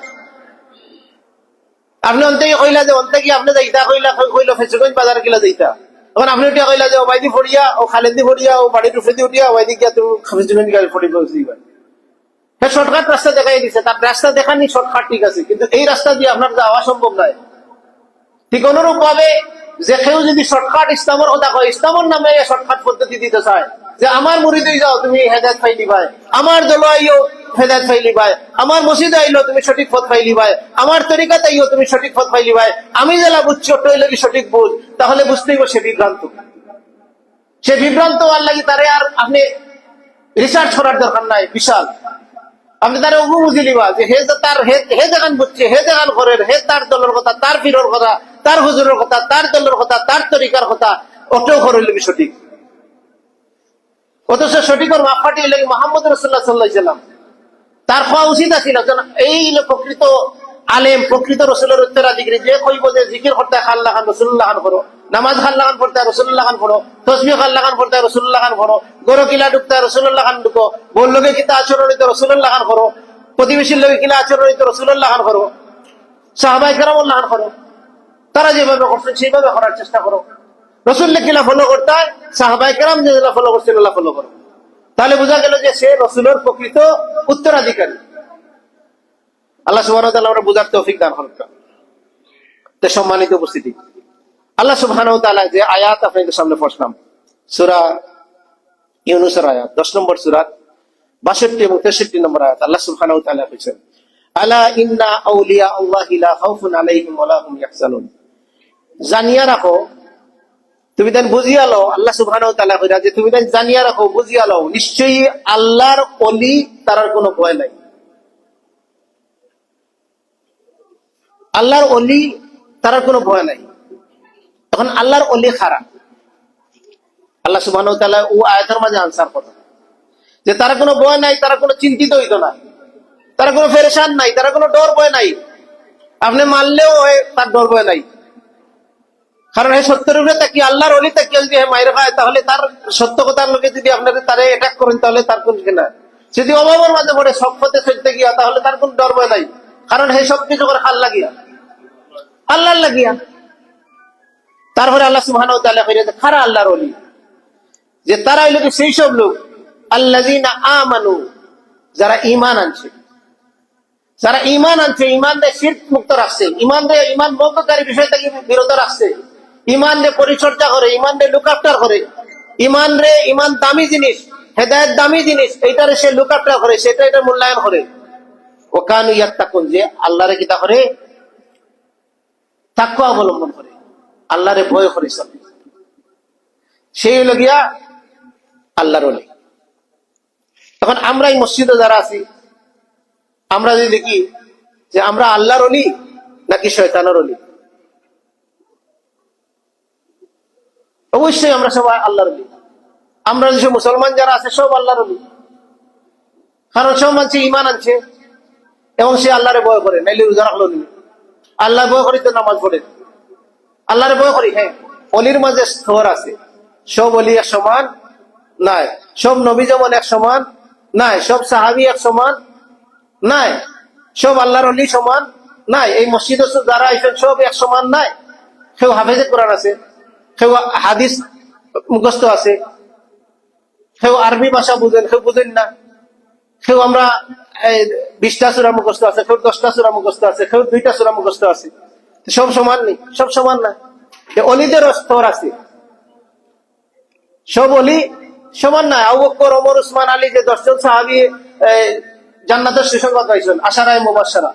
আপনি অন্তে কইলা যে অন্তে কি আপনি যাইতা কইলা ফেসুগঞ্জ বাজার কিলা যাইতা, তখন আপনি উঠিয়া কইলা যে ওবাইদি ফড়িয়া ও খালেদি ফড়িয়া ও বাড়ির উপরে উঠিয়া ওবাইদি গিয়া তুমি ফেসুগঞ্জ গাড়ি ফড়ি দিবা। হ্যাঁ, শর্টকাট রাস্তা দেখাই দিছে, তার রাস্তা দেখানি শর্টকাট ঠিক আছে, কিন্তু এই রাস্তা দিয়ে আপনার যাওয়া সম্ভব নয়। ঠিক অনুরূপ ভাবে যে কেউ যদি শর্টকাট ইসলামের কথা কয়, ইসলামের নামে শর্টকাট পদ্ধতি দিতে চায়, যে আমার মুরিদে যাও তুমি হেদায়েত পাইলি ভাই, আমার দল আইও হেদায়েত পাইলি ভাই, আমার মসজিদে আইলো তুমি সঠিক পথ পাইলি ভাই, আমার তরিকাতে আইও তুমি সঠিক পথ পাইলি ভাই, আমি জেলা বুঝছি ওটাই লাগি সঠিক বুঝ, তাহলে বুঝতেই সে বিভ্রান্ত। সে বিভ্রান্ত আর লাগি তারে আর আপনি রিসার্চ করার দরকার নাই। বিশাল আপনি তারা ওগু বুঝিলিবা যে হে তার হে দেখান বুঝছে, হে দেখান করেন, হে তার দলের কথা, তার পীরের কথা, তার হুজুরের কথা, তার দলের কথা, তার তরিকার কথা, ওটাও করে লিবি সঠিক। অথচ সঠিকের মাপকাঠি হইলে মুহাম্মদ রাসূলুল্লাহ সাল্লাল্লাহু আলাইহি ওয়াসাল্লাম, তার হওয়া উচিত আছিল। এই প্রকৃত আলেম, প্রকৃত রসুলের উত্তরাধিকারী, যে কইব যে জিকির করতে খাল্লা খান রাসূলুল্লাহ খান করো, নামাজ খাল্লা খান পড়তে রাসূলুল্লাহ খান করো, তাসবিহ খাল্লা খান পড়তে রাসূলুল্লাহ খান করো, গরো কিলা ঢুকতে রাসূলুল্লাহ খান ঢুকো, বল লোকে কিতা আচরণ হইতে রাসূলুল্লাহ খান করো, প্রতিবেশীর লোকে কিলা আচরণ হইতে রাসূলুল্লাহ খান করো, সাহাবায়ে কেরামুল্লাহ খান করো, তারা যেভাবে করছেন সেইভাবে করার চেষ্টা করো। রাসূলকে কিলা ফলো করতে হয়, সাহাবায়ে কেরাম যেগুলা ফলো করছেন ওগুলা ফলো করো। তাহলে বোঝা গেল যে সে রাসূলের প্রকৃত উত্তরাধিকারী। আল্লাহ সুবহানাহু ওয়া তাআলা আমরা বুঝার তৌফিক দান করুন। তো সম্মানিত উপস্থিতি, আল্লাহ সুবহানাহু ওয়া তাআলা যে আয়াত আপনাদের সামনে পড়লাম, সূরা ইউনূসের আয়াত 10 নম্বর সূরা 62 এবং 63 নম্বর আয়াত, আল্লাহ সুবহানাহু ওয়া তাআলা বলেছেন, আলা ইন্না আউলিয়া আল্লাহি লা খাউফুন আলাইহিম ওয়া লা হুম ইয়াহজানুন। জানিয়া রাখো, তুমি দেন বুঝিয়া লও, আল্লাহ সুবহানাহু ওয়া তাআলা কইরা যে তুমি দেন জানিয়া রাখো, বুঝিয়া লও, নিশ্চয়ই আল্লাহর ওলি তার কোনো ভয় নাই। আল্লাহর ওলি তার কোনো ভয় নাই। তখন আল্লাহর ওলি খারা, আল্লাহ সুবহানাহু ওয়া তাআলা ও আয়াতের মাঝে আনসার করে যে তারা কোনো ভয় নাই, তারা কোনো চিন্তিত হইতো না, তারা কোনো পেরেশান নাই, তারা কোনো ডর ভয় নাই। আপনি মারলেও তার ডর ভয় নাই, কারণ এই সত্যের উপরে তাকিয়ে, আল্লাহর ওলি তাকিয়ে যদি মাইর খায়, তাহলে তার সত্য কথার লোকে যদি আপনারা তারে অ্যাটাক করেন, তাহলে তার কোন কিনা যদি অভাবের মাঝে পড়ে সব পথে চলতে গিয়া, তাহলে তার কোন ডর ভয় নাই, কারণ হে সব কিছু করে খাল লাগিয়া, আল্লাহর লাগিয়া। তারপরে আল্লাহ সুবহানাহু ওয়া তাআলা কইরা খারা আল্লাহর ওলি, যে তারা হইল কি সেই সব লোক আল্লাযিনা আমানু, যারা ঈমান আনছে, যারা ঈমান আনছে, ঈমান দিয়ে শিরক মুক্ত রাখছে, ঈমান দিয়ে ঈমান ভঙ্গকারী বিষয় থেকে বিরত রাখছে, ঈমান দিয়ে পরিচর্যা করে, ঈমান দিয়ে লুক আফটার করে, ঈমান দামি জিনিস, হেদায়েত দামি জিনিস, এইটারে সে লুক আফটার করে, সেটা এটা মূল্যায়ন করে। ও কানু ইয়াত্তাকুন, যে আল্লাহরে কিতা করে, তাকওয়া অবলম্বন করে, আল্লাহরে ভয় করে চলে, সেই হলো গিয়া আল্লাহর ওলি। তখন আমরা এই মসজিদে যারা আছি, আমরা যদি দেখি যে আমরা আল্লাহর ওলি নাকি শয়তানের ওলি, অবশ্যই আমরা সবাই আল্লাহর ওলি। আমরা যেসব মুসলমান যারা আছে সব আল্লাহর ওলি, কারণ সব মানুষ ঈমান আনছে এবং সে আল্লাহরে ভয় করে, নাইলে রোজা রাখলো নি। আল্লাহ ভয় করি তো নামাজ পড়ে, আল্লাহরে ভয় করি। হ্যাঁ, অলির মাঝে স্তর আছে, সব অলি এক সমান নাই, সব নবী যেমন এক সমান নাই, সব সাহাবী এক সমান নাই, সব আল্লাহর অলি সমান নাই। এই মসজিদে যারা আইছেন সব এক সমান নাই। কেউ হাফেজে কোরআন আছে, কেউ হাদিস মুখস্থ আছে, কেউ আরবি ভাষা বুঝেন, কেউ বুঝেন না, কেউ আমরা 20টা সূরা মুখস্থ আছে, কেউ 10টা সূরা মুখস্থ আছে, কেউ 2টা সূরা মুখস্থ আছে। সব সমান নেই, সব সমান না। অলিদের স্তর আছে, সব অলি সমান না। আবু বকর, ওমর, উসমান, আলী, যে 10 জন সাহাবী জান্নাতের সুসংবাদ পাইছেন, আশারায়ে মুবাশশারা,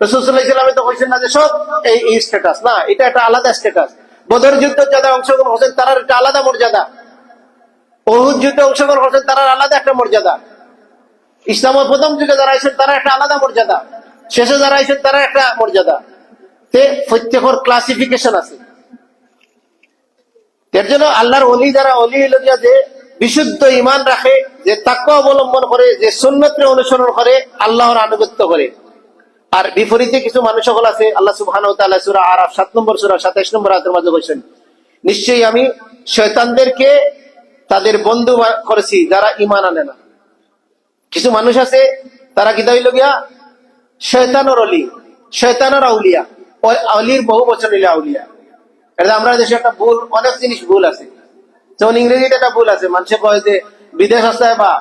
রাসূল সাল্লাল্লাহু আলাইহি ওয়াসাল্লাম তো কইছেন না যে সব এই স্ট্যাটাস না, এটা একটা আলাদা স্ট্যাটাস। বদর যুদ্ধে যারা অংশগ্রহণ করেছেন তার একটা আলাদা মর্যাদা, উহুদ যুদ্ধে অংশগ্রহণ করেছেন তার আলাদা একটা মর্যাদা, ইসলামের প্রথম যুগে যারা আইছেন তারা একটা আলাদা মর্যাদা, শেষে যারা আইছেন তারা একটা মর্যাদা। প্রত্যেকের ক্লাসিফিকেশন আছে। এর জন্য আল্লাহর ওলি যারা ওলি হলো গিয়া যে বিশুদ্ধ ঈমান রাখে, যে তাকওয়া অবলম্বন করে, যে সুন্নতকে অনুসরণ করে, আল্লাহর আনুগত্য করে। আর বিপরীতে কিছু মানুষ সকল আছে, আল্লাহ সুবহানাহু ওয়া তাআলা সূরা আরাফ 7 নম্বর সূরা 27 নম্বর আয়াতের মধ্যে বলেছেন, নিশ্চয়ই আমি শয়তানদেরকে তাদের বন্ধু করেছি যারা ঈমান আনে না। কিছু মানুষ আছে তারা কি হইল গিয়া শয়তানের অলি, শয়তানের আউলিয়া, অলির বহু বচন হইল আউলিয়া। এটা আমরা দেশে একটা ভুল, অনেক জিনিস ভুল আছে। যেমন ইংরেজিতে একটা ভুল আছে, মানুষে কয় যে বিদেশ আসতে বা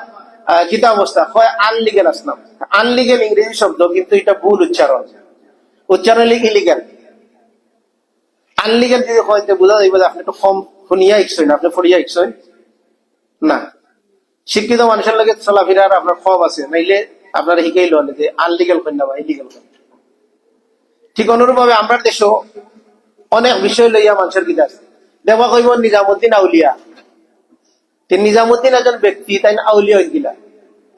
কিতা অবস্থা, কয় আনলিগেল আসলাম। আনলিগেল ইংরেজি শব্দ, কিন্তু এটা ভুল উচ্চারণ, উচ্চারণ ইলিগেল। আনলিগেল যদি হয়তো বোঝা যাইব যে আপনি একটু কম শুনিয়া ইচ্ছেন, আপনি ফড়িয়া ইচ্ছেন না। শিক্ষিত মানুষের লাগে চলাফেরার আপনার কম আছে, নাইলে আপনারা শিখাইল যে আনলিগেল কন্যা বা ইলিগেল কন্যা। ঠিক অনুরূপ ভাবে আমরা দেশও অনেক বিষয় লইয়া মানুষের গীত আছে। দেবা কইব নিজামুদ্দিন আউলিয়া, নিজামুদ্দিন একজন ব্যক্তি, তাই আউলিয়া হয়ে গিলা,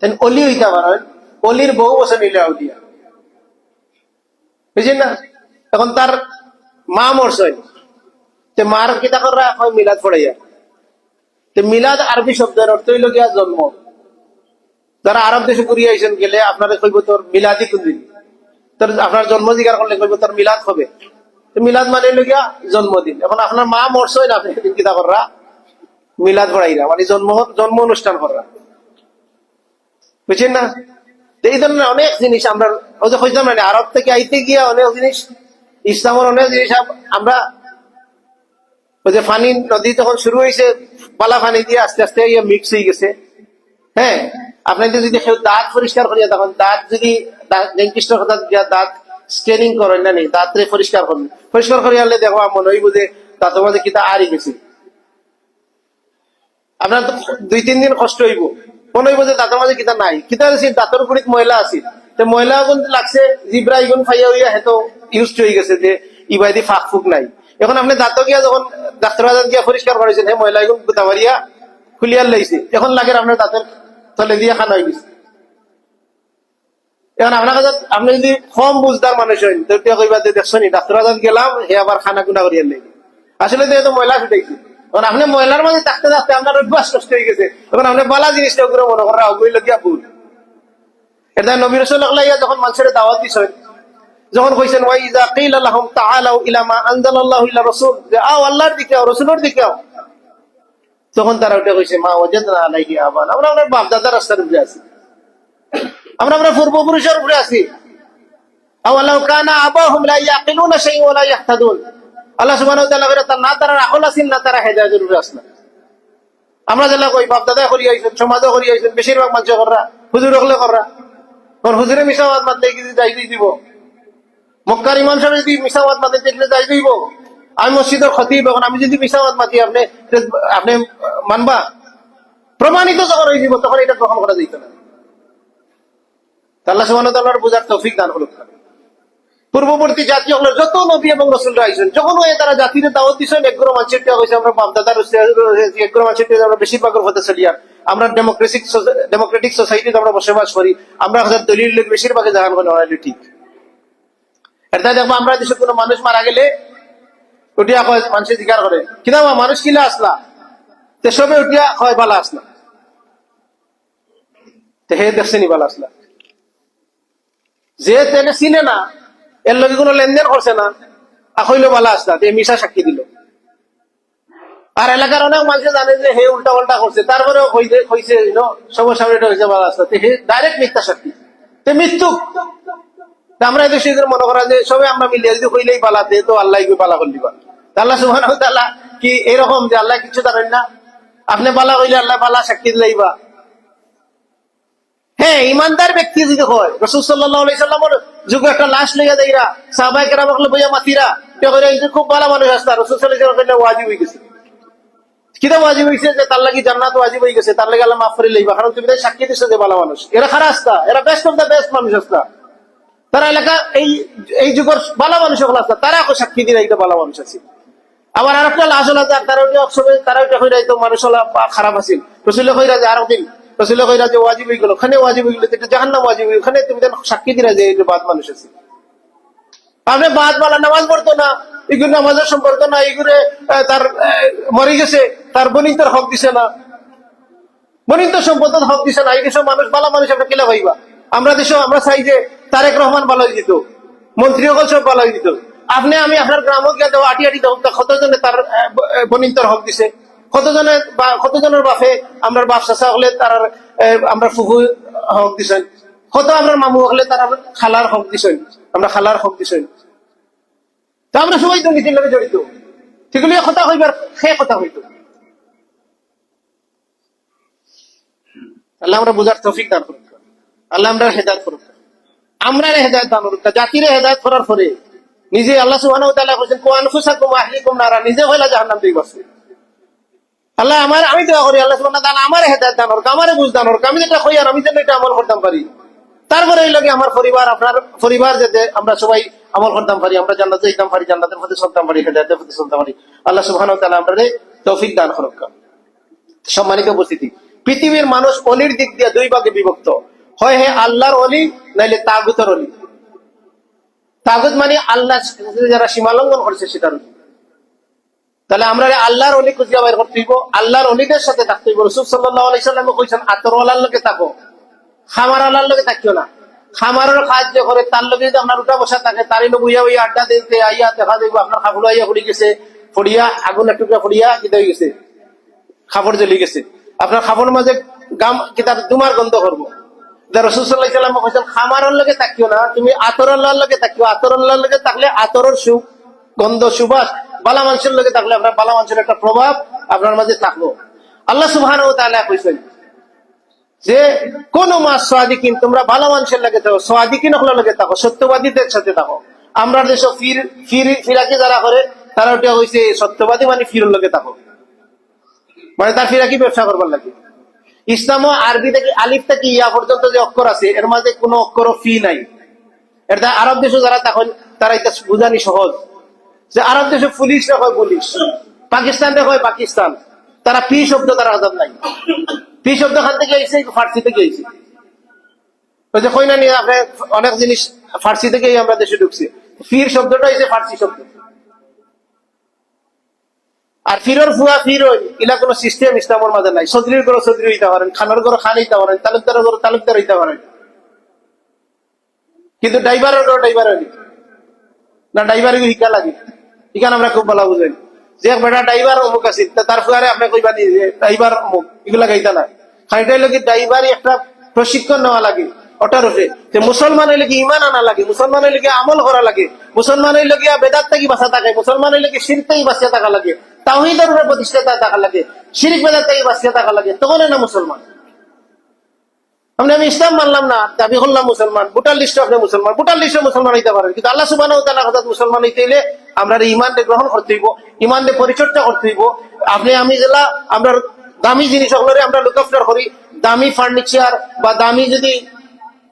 তাই অলি হইতে পারেন, অলির বহু বছর নিলে আউলিয়া, বুঝলেন না। এখন তার মা মরছেন, মার কিতা করা হয় মিলাদ পড়াইয়া। মিলাদ আরবি শব্দের অর্থ হইল গিয়া জন্ম। যারা আরব দেশে ঘুরিয়ে আইসেন গেলে আপনারা কইব তোর মিলাদি কোনদিন, তোর আপনার জন্ম জিজ্ঞার করলে কইব তোর মিলাদ হবে। মিলাদ মানে হইল গিয়া জন্মদিন। এখন আপনার মা মরছে না, আপনি কিতা কররা মিলাদ পড়াইরা, মানে জন্ম অনুষ্ঠান কররা, বুঝছেন না। এই ধরনের অনেক জিনিস আমরা ওই যে কইতাম না, আরব থেকে আইতে গিয়া অনেক জিনিস, ইসলামের অনেক জিনিস আমরা, ওই যে পানি নদী যখন শুরু হয়েছে, পালা পানি দিয়ে আস্তে আস্তে মিক্স হয়ে গেছে। হ্যাঁ, আপনাদের যদি কেউ দাঁত পরিষ্কার করিয়া, তখন দাঁত যদি ডেন্টিস্টের কথা দাঁত স্ক্যানিং করেন না, দাঁতরে পরিষ্কার করেন, পরিষ্কার করিয়া আনলে দেখো মনে হইব যে দাঁতের মাঝে কিতা আরই গেছে। আপনার তো 2-3 দিন কষ্ট হইব, মনে হইব যে দাঁতের মাঝে কিতা নাই, কিতা আছে দাঁতের উপরে ময়লা আছে। ময়লা গুণ লাগছে, জিব্রা ইগুন ফাইয়া হইয়া হেতো ইউজ হয়ে গেছে যে ইবাদি ফাঁক ফুক নাই। এখন আপনি দাঁত গিয়া যখন ডাক্তার গিয়া পরিষ্কার করেছেন, হ্যাঁ ময়লা গুণ গুতাবারিয়া খুলিয়ার লাইছে, এখন লাগে আপনার দাঁতের তলে দিয়া খানা হয়ে গেছে। এখন আপনার কাছে আপনি যদি কম বুঝদার মানুষ হন, কইবা দেখছো নি ডাক্তার গেলাম, হে আবার খানা কুনা করিয়ার লাগে, আসলে তো ময়লা ছুটাইছে। এখন আপনি ময়লার মাঝে থাকতে থাকতে আপনার অভ্যাস নষ্ট হয়ে গেছে। এখন আপনি বালা জিনিসটা ওগুলো মনে করা ওগুলো গিয়া ভুল। এটা নবী রাসূলুল্লাহ যখন মানুষের দাওয়াত দিছেন, যখন কইছেন ওয়া ইযা কিলা লাহুম তাআলাউ ইলা মা আনজালাল্লাহু ইলা রাসূল, যে আও আল্লাহর দিকে আও রাসূলের দিকে আও, তখন তারা ওটা কইছে মা ওয়াজাদনা আলাইহি আবানা, আমরা আমরা বাপ দাদার রাস্তার উপরে আছি, আমরা আমরা পূর্বপুরুষের উপরে আছি। আও লাউ কানা আবাহুম লা ইয়াকিলুনা শাই'আন ওয়া লা ইয়াহতাদুন, আল্লাহ সুবহানাহু ওয়া তাআলা কইরা না তারা আকল আছেন না তারা হেদায়েতের উপরে আছেন। আমরা যেলা কই বাপ দাদা করি আইছেন, সমাজও করি আইছেন, বেশিরভাগ মানুষ কররা, হুজুর হলে কররা। কারণ হুজুরে মিশাওয়াত মানতে যদি যাই দিব, মক্কার ইমাম সাহেব যদি মিশাওয়াত মানতে দেখলে যাই দিব, আমি মসজিদের খতিব, এখন আমি যদি মিশাওয়াত মাতি আপনি আপনি মানবা? প্রমাণিত যখন হয়ে যাব তখন এটা গ্রহণ করা যেত না। আল্লাহ সুবহানাহু ওয়া তাআলার বুঝার তৌফিক দান করুক। পূর্ববর্তী জাতি হলো যত নবী এবং রাসূলরা আইছেন, যখন তারা জাতির দাওয়াত দিয়েছেন, একগুলো মানুষের টিয়া হয়েছে আমরা বাপ দাদার একগুলো মানুষের টিয়া আমরা বেশিরভাগের হতে চলিয়া আমরা ডেমোক্রেটিক সোসাইটিতে আমরা বসবাস করি, আমরা দলিল লোক বেশিরভাগে জাহান বলে হয় ঠিক। এটা দেখবো আমরা দেশে কোনো মানুষ মারা গেলে উঠিয়া কয়, মানুষের জিজ্ঞাসা করে কিনা মানুষ কিলা আসলা, তে সবে উঠিয়া হয় বালা আসলা, তে হে দেখছেনি বালা আসলা, যে তেনে চিনে না, এর লগে কোনো লেনদেন করছে না, হইল বালা আসলা, তে মিশা সাক্ষী দিল। আর এলাকার অনেক মানুষ জানে যে হে উল্টা পাল্টা করছে, তারপরেও হয়েছে সবার সামনে হয়েছে বালা আসলা, তে হে ডাইরেক্ট মিথ্যা সাক্ষী, তে মৃত্যু। আমরা এই দেশে মনে করা যে সবে আমরা মিলিয়ে যদি হইলেই পালাতে, তো আল্লাহ পালা করলি বা আল্লাহ সুবহানাহু ওয়া তাআলা কি এরকম যে আল্লাহ কিছু জানেন না? আপনি পালা হইলে আল্লাহ পালা সাক্ষী দিলেই বা। হ্যাঁ, ইমানদার ব্যক্তি যদি হয়, রাসূল সাল্লাল্লাহু আলাইহি সাল্লামের যুগে একটা লাশ লইয়া দেইরা সাহাবায়ে কেরাম বলে বইয়া মাতিরা, তো করে এই যে খুব ভালো মানুষ আসতা, রাসূল সাল্লাল্লাহু আলাইহি ওয়াসাল্লাম ওয়াজিব হয়ে গেছে। কিটা ওয়াজিব হইছে যে তার লাগি জান্নাত ওয়াজিব হয়ে গেছে, তার লাগি আল্লাহ মাফ করে লইবা, কারণ তুমি তাই সাক্ষী দিছো যে ভালো মানুষ। এরা খারাপ আসতা, এরা বেস্ট অফ দ্য বেস্ট মানুষ আসতা। তারা এলাকা এই যুগের ভালো মানুষ হল আসতা, তারা এখন সাক্ষী দিয়ে একটা ভালো মানুষ আছে। আবার আর একটা লাশ হল তারা ওইটা হয়ে যাইতো মানুষ হলা খারাপ আছিল, রসুল হইরা যে আরো দিন রসুল হইরা যে ওয়াজিব হয়ে গেল, ওখানে ওয়াজিব হয়ে গেল, জাহান্নাম ওয়াজিব হয়ে, ওখানে তুমি সাক্ষী দিলা যে এই বাদ মানুষ আছে। আপনি বাদ বালা নামাজ পড়তো না, এগুলো নামাজের সম্পর্ক না, এগুলো তার মরে গেছে, তার বনিন্তর হক দিছে না, বনিন্তর সম্পদের হক দিছে না, এই দেশের মানুষ ভালো মানুষ আপনি কেলা ভাইবা। আমরা চাই যে তারেক রহমান ভালো হয়ে দিত, মন্ত্রী সকল সব ভালো হয়ে দিত। আপনি আমি আপনার গ্রামে গিয়ে দেবো আটি আটি দেবো, কতজনে তার বনিন্তর হক দিছে, কতজনের বাপে আমরা বাপ চাষা হলে তার আমরা ফুফু হক দিছেন, কত আমরা মামু হলে তার খালার হক দিছেন, আমরা খালার হক দিছেন। তা আমরা সবাই দুর্নীতির লগে জড়িত, সেগুলি কথা হইবার সে কথা হইত। আল্লাহ আমরা বুঝার তৌফিক দান করুক, আল্লাহ আমরা হেদায়েত করুক, আমরা হেদায়েত দান করুক। জাতিরে হেদায়েত করার পরে নিজে আল্লাহ সুবহানাহু ওয়া তাআলা বলেন কু আনফুসাকুম ওয়া আহলিকুম নারা, নিজে হইলা জাহান্নাম দিয়ে বসে। আল্লাহ আমি দোয়া করি আল্লাহ সুবহানাহু ওয়া তাআলা আমারে হেদায়েত দান করুক, আমারে বুঝ দান করুক, আমি যেটা কই আর আমি যেন এটা আমল করতাম পারি। তারপরে এই লগে আমার পরিবার, আপনার পরিবার যাতে আমরা সবাই আমল করতাম পারি, আমরা জান্নাতে যেতাম পারি, জান্নাতের পথে চলতাম পারি, হেদায়েতের পথে চলতাম পারি। আল্লাহ সুবহানাহু ওয়া তাআলা আমাদের তৌফিক দান করুক। সম্মানিত উপস্থিতি, পৃথিবীর মানুষ অলির দিক দিয়ে দুই ভাগে বিভক্ত, হয় হে আল্লাহর অলি, নাইলে তাগুতের অলি। তাগুত মানে আল্লাহ যারা সীমালঙ্ঘন করছে সেটার অলি। তাহলে আমরা আল্লাহর অলি খুঁজিয়া বের করতে হইব, আল্লাহর অলিদের সাথে থাকতে হইব। রাসূল সাল্লাল্লাহু আলাইহি সাল্লাম কইছেন আতরওয়ালার লগে থাকো, খামার আল্লাহর লগে থাকিও না। খামারের সাহায্য করে তার লগে যদি আপনার উঠা বসা থাকে, তারই লোক বইয়া বইয়া আড্ডা দিতে আইয়া দেখা যাইব আপনার খাবুল আইয়া ফুড়ি গেছে, ফুড়িয়া আগুন টুকরা ফুড়িয়া কিতা হয়ে গেছে, খাবার জ্বলি গেছে। আপনার খাবার মাঝে গাম কিতাব দুমার গন্ধ করবো। রাসূল সাল্লাল্লাহু আলাইহি সাল্লাম কইছেন খামারের লগে থাকিও না, তুমি আতর আল্লাহর লগে থাকিও। আতর আল্লাহর লগে থাকলে আতরের সুখ, গন্ধ, সুবাস বালা মানুষের লগে থাকলে আপনার বালা মানুষের একটা প্রভাব আপনার মাঝে থাকলো। আল্লাহ সুবহানাহু ওয়া তাআলা কইছেন যে কোন মাস সাদিকিন, তোমরা ভালো মানুষের লাগে থাকো, সাদিকিন হলো লাগে থাকো, সত্যবাদীদের সাথে থাকো। আমরা দেশে ফিরাকি যারা করে তারা ওটা হইছে সত্যবাদী, মানে ফিরের লগে থাকো, মানে তার ফিরাকি ব্যবসা করবার লাগে। ইসলাম ও আরবি থেকে আলিফ থেকে ইয়া পর্যন্ত যে অক্ষর আছে এর মাঝে কোনো অক্ষর ফি নাই। এটা আরব দেশে যারা তখন তারা এটা বুঝানি সহজ, যে আরব দেশে পুলিশ হয় পুলিশ, পাকিস্তান হয় পাকিস্তান, তারা পি শব্দ তারা আজাদ নাই। পি শব্দ খান থেকে এসে ফার্সি থেকে এসে ওই যে কইনা নিয়ে আপনি অনেক জিনিস ফার্সি থেকেই আমরা দেশে ঢুকছি। ফির শব্দটা এসে ফার্সি শব্দ। আর ফিরর ফুয়া ফির এলা কোন সিস্টেম ইসলামের মাঝে নাই। সদরির গরো সদরি হইতে পারেন, খানোর গরো খান হইতে পারেন, তালুকদারের গরো তালুকদার হইতে পারেন, কিন্তু ড্রাইভারের গরো ড্রাইভার হইনি না, ড্রাইভারের শিক্ষা লাগে। এখানে আমরা খুব ভালো বুঝেন যে বেটা ড্রাইভার অমুক আছে, তার ফুয়ারে আপনি কইবা দিয়ে ড্রাইভার অমুক, এগুলা গাইতা না। খানিটাই লোক ড্রাইভারই একটা প্রশিক্ষণ নেওয়া লাগে ওটার উপরে। মুসলমান হইলে কি ইমান আনা লাগে, মুসলমান হইলে কি আমল করা লাগে, মুসলমান হইলে কি বেদাত থেকে বাঁচা থাকে, মুসলমান হইলে কি শিরক থেকে বাঁচিয়া থাকা লাগে, তাওহীদের উপরে প্রতিষ্ঠা থাকা লাগে, শিরক বেদাত থেকে বাঁচিয়া থাকা লাগে, তখন না মুসলমান। আমি ইসলাম মানলাম না, দাবি করলাম মুসলমান, ভোটার লিস্টে আপনি মুসলমান, ভোটার লিস্টে মুসলমান হইতে পারেন, কিন্তু আল্লাহ সুবহানাহু ওয়া তাআলার কথা মুসলমান হইতে হইলে আমরা ইমানকে গ্রহণ করতে হইব, ইমানকে পরিচর্যা করতে হইব। আপনি আমি যেলা আমরা দামি জিনিস আমরা লুক আফটার করি, দামি ফার্নিচার বা দামি যদি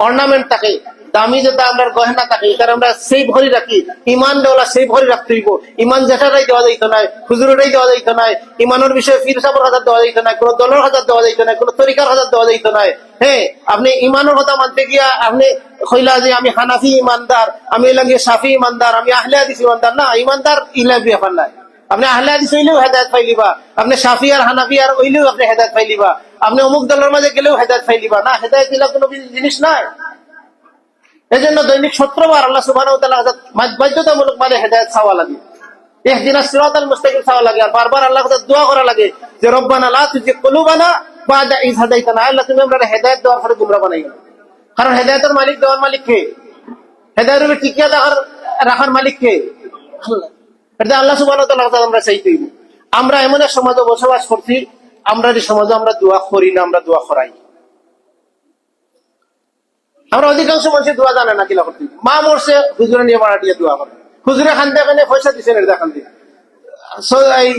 অর্নামেন্ট থাকে, দামি যেটা আমরা গহনা থাকে, এটা আমরা সেই ভরি রাখি। ইমান দেওয়া সেই ভরি রাখতে হইব। ইমান যেটাই দেওয়া যাইত নাই, হুজুরেরই দেওয়া যাইত নাই, ইমানের বিষয়ে পীর সাহেবের হাজার দেওয়া যাইত নাই, কোন দলের হাজার দেওয়া যাইত নাই, কোন তরিকার হাজার দেওয়া যাইত নাই। হ্যাঁ, আপনি ইমানের কথা মানতে গিয়া আপনি কইলা যে আমি হানাফি ইমানদার, আমি লাগে সাফি ইমানদার, আমি আহলে হাদিস ইমানদার। না, ইমানদার ইলা ব্যাপার নাই। আপনি আহলে হাদিস হইলেও হেদায়েত পাইলিবা, আপনি সাফি আর হানাফি আর হইলেও আপনি হেদায়েত পাইলিবা, আপনি অমুক দলের মাঝে গেলেও হেদায়েত পাইলিবা। না, হেদায়েত দিলা কোনো জিনিস নাই। এই জন্য দৈনিক 17 বার আল্লাহ সুবহানাহু ওয়া তাআলা বাধ্যতামূলক মানে হেদায়েত চাওয়া লাগে, ইহদিনাস সিরাতাল মুস্তাকিম চাওয়া লাগে, আর বারবার আল্লাহর কাছে দোয়া করা লাগে যে রব্বানা লা তুজিগ কুলুবানা বা'দা ইয হাদাইতানা। আল্লাহ তুমি আমাদের হেদায়েত দেওয়ার পরে গুমরা বানাইও না। কারণ হেদায়েতের মালিক, দেওয়ার মালিক কে? হেদায়েতের উপর টিকিয়ে রাখার মালিক কে? আল্লাহ। এটা আল্লাহ সুবহানাহু ওয়া তাআলার কাছে আমরা চাইতে হইব। আমরা এমন এক সমাজে বসবাস করছি, আমরা এই সমাজে আমরা দোয়া করি না, আমরা দোয়া করাই। আমরা অধিকাংশ মানুষের দোয়া জানে না কিলা করতে। মা মরছে, হুজুরে নিয়ে মারা দিয়ে দোয়া করে, হুজুরে খান্দা এখানে পয়সা দিচ্ছেন এটা খান্দি। এই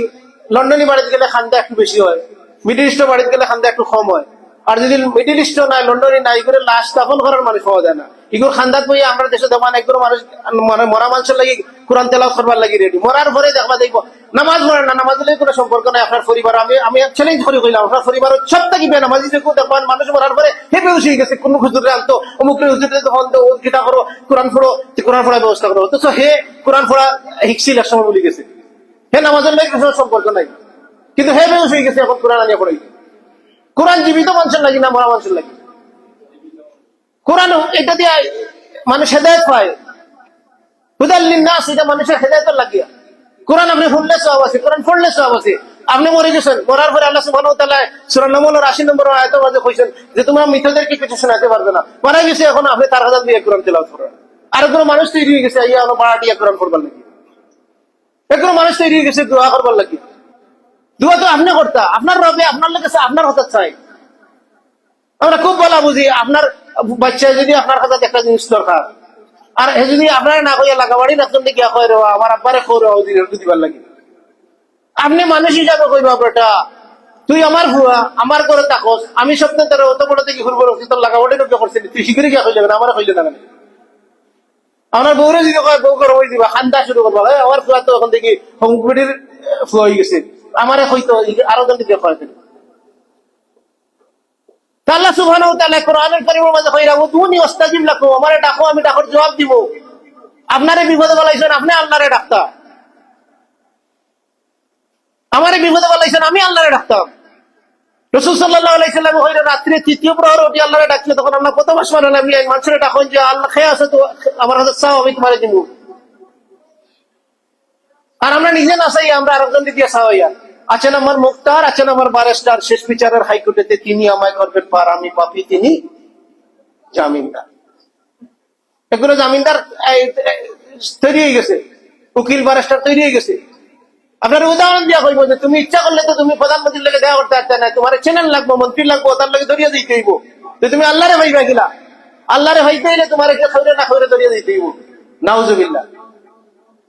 লন্ডনী বাড়িতে গেলে খান্দা একটু বেশি হয়, মিডিল ইস্ট বাড়িতে গেলে খান্দা একটু কম হয়। আর যদি মিডিল ইস্ট নাই, লন্ডনী নাই, করে লাশ স্থাপন করার মানুষ পাওয়া যায় না। এগুলো খান্দাত বই আমরা দেশে দেওয়া একগুলো মানুষ মানে মরা মানুষের লাগি কোরআন তেলাওয়াত করবার লাগি রেডি। মরার পরে দেখবা দেখবো নামাজ পড়ে না, নামাজ হলে কোনো সম্পর্ক নাই আপনার পরিবার। আমি চ্যালেঞ্জ করে কইলাম, আপনার পরিবার সব থেকে বেনামাজি যে দেখবেন মানুষ মরার পরে হেপে উঠে গেছে, কোন হুজুরে আনতো অমুক হুজুরে তখন কিতা করো, কোরআন পড়ো, কোরআন পড়ার ব্যবস্থা করো। অথচ হে কোরআন পড়া হিকছিল এক সময় বলে গেছে, হে নামাজের লাগে কোনো সম্পর্ক নাই, কিন্তু হে বেউস হয়ে গেছে এখন কোরআন আনিয়া পড়াই। কোরআন জীবিত মানুষের লাগি না মরা মানুষের লাগি? কোরআন এটা দিয়ে মানুষ হেদায়েত পায়, হুদাল লিন্নাস, এটা মানুষের হেদায়েতের লাগিয়া। কোরআন আপনি শুনলে সওয়াব আছে, কোরআন পড়লে সওয়াব আছে। আপনি মরে গেছেন, মরার পরে আল্লাহ সুবহানাহু ওয়া তাআলা সূরা নামলের 80 নম্বর আয়াতের মধ্যে কইছেন যে তোমরা মৃতদেরকে কিছু শোনাতে পারবে না। মারা গেছে, এখন আপনি তার হাজার দিয়ে কোরআন তেলাওয়াত করেন। আর কোনো মানুষ তৈরি হয়ে গেছে ইয়া আমার বাড়া দিয়ে কোরআন পড়বার লাগি, এগুলো মানুষ তৈরি হয়ে গেছে দোয়া করবার লাগি। দোয়া তো আপনি করতা, আপনার রবে আপনার কাছে আপনার হতে চাই। আমরা খুব বলা বুঝি, আপনার বাচ্চা যদি আপনার কাছে একটা জিনিস দরকার, আর যদি আপনারা না কইয়া লাগাবাড়ি রাখছেন গিয়া কয় রে আমার আব্বারে দিবার লাগে, আপনি মানুষ হিসাবে কইবা বেটা তুই আমার ভুয়া, আমার করে তাকস, আমি সপ্তাহ তোর অত বড় থেকে ঘুরবো তোর লাগাবাড়ি রক্ষা করছি, তুই শিখরে গিয়া কইলে না, আমার কইলে না। আমার বউরে যদি কয় বউ করে ওই দিবা, খান্দা শুরু করবো, আমার ফুয়া তো এখন থেকে হংকুটির ফুয়া হয়ে গেছে, আমারে হয়তো আরো জন দিকে কয়। আল্লাহ সুবহানাহু ওয়া তাআলা কোরআনের কারীমের মধ্যে কইরা উদুনি ওয়াস্তাজিব লাকুম, আমারে ডাকো আমি ডাকর জবাব দিব। আপনারে বিপদে বলাইছেন, আপনি আল্লাহরে ডাকতা। আমারে বিপদে বলাইছেন, আমি আল্লাহরে ডাকতাম। রাসূল সাল্লাল্লাহু আলাইহি সাল্লাম কইরা রাত্রে তৃতীয় প্রহরে উঠে আল্লাহরে ডাকছিল, তখন আমরা কত মাস মানে আমি এক মানুষের ডাকুন যে আল্লাহ খেয়ে আছে তো আমার হাতে চাও আমি তোমারে দিব। আর আমরা নিজে না চাই, আমরা আরেকজন দিয়ে চাওয়াইয়া। আছেন আমার মুক্তার, আছেন আমার ব্যারিস্টার, শেষ বিচারের হাইকোর্টেতে তিনি আমায় করবেন পার, আমি পাপী তিনি জামিনদার। এগুলো জামিনদার তৈরি হয়ে গেছে, উকিল ব্যারিস্টার তৈরি হয়ে গেছে। আপনার উদাহরণ দিয়া কইব যে তুমি ইচ্ছা করলে তো তুমি প্রধানমন্ত্রীর লাগে দেখা করতে পারতে না, তোমার চ্যানেল লাগবো, মন্ত্রী লাগবো, তার লাগে ধরিয়ে দিতে হইব। তুমি আল্লাহরে ভাইবা গিলা, আল্লাহরে ভাইতে হইলে তোমার খাইরে না খাইরে ধরিয়ে দিতে হইব। নাউজুবিল্লাহ।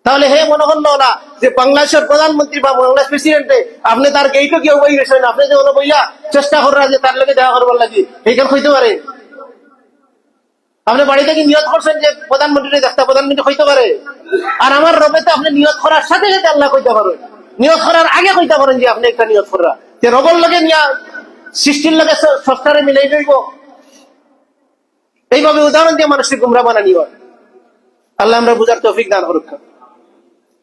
তাহলে হে মনে হলো না যে বাংলাদেশের প্রধানমন্ত্রী বা বাংলাদেশ প্রেসিডেন্টে আপনি তার গেইটও কেউ বই গেছেন, আপনি যে হলো বইয়া চেষ্টা করা যে তার লাগে দেখা করবার লাগি, এইখানে হইতে পারে। আপনি বাড়িতে কি নিয়ত করছেন যে প্রধানমন্ত্রী দেখতে, প্রধানমন্ত্রী হইতে পারে। আর আমার রবে তো আপনি নিয়ত করার সাথে সাথে আল্লাহ কইতে পারেন, নিয়ত করার আগে কইতে পারেন যে আপনি একটা নিয়ত করা, যে রবর লগে নিয়া সৃষ্টির লগে সস্তারে মিলাই যাইব। এইভাবে উদাহরণ দিয়ে মানুষকে গুমরা বানানি হয়। আল্লাহ আমরা বুঝার তৌফিক দান করুক।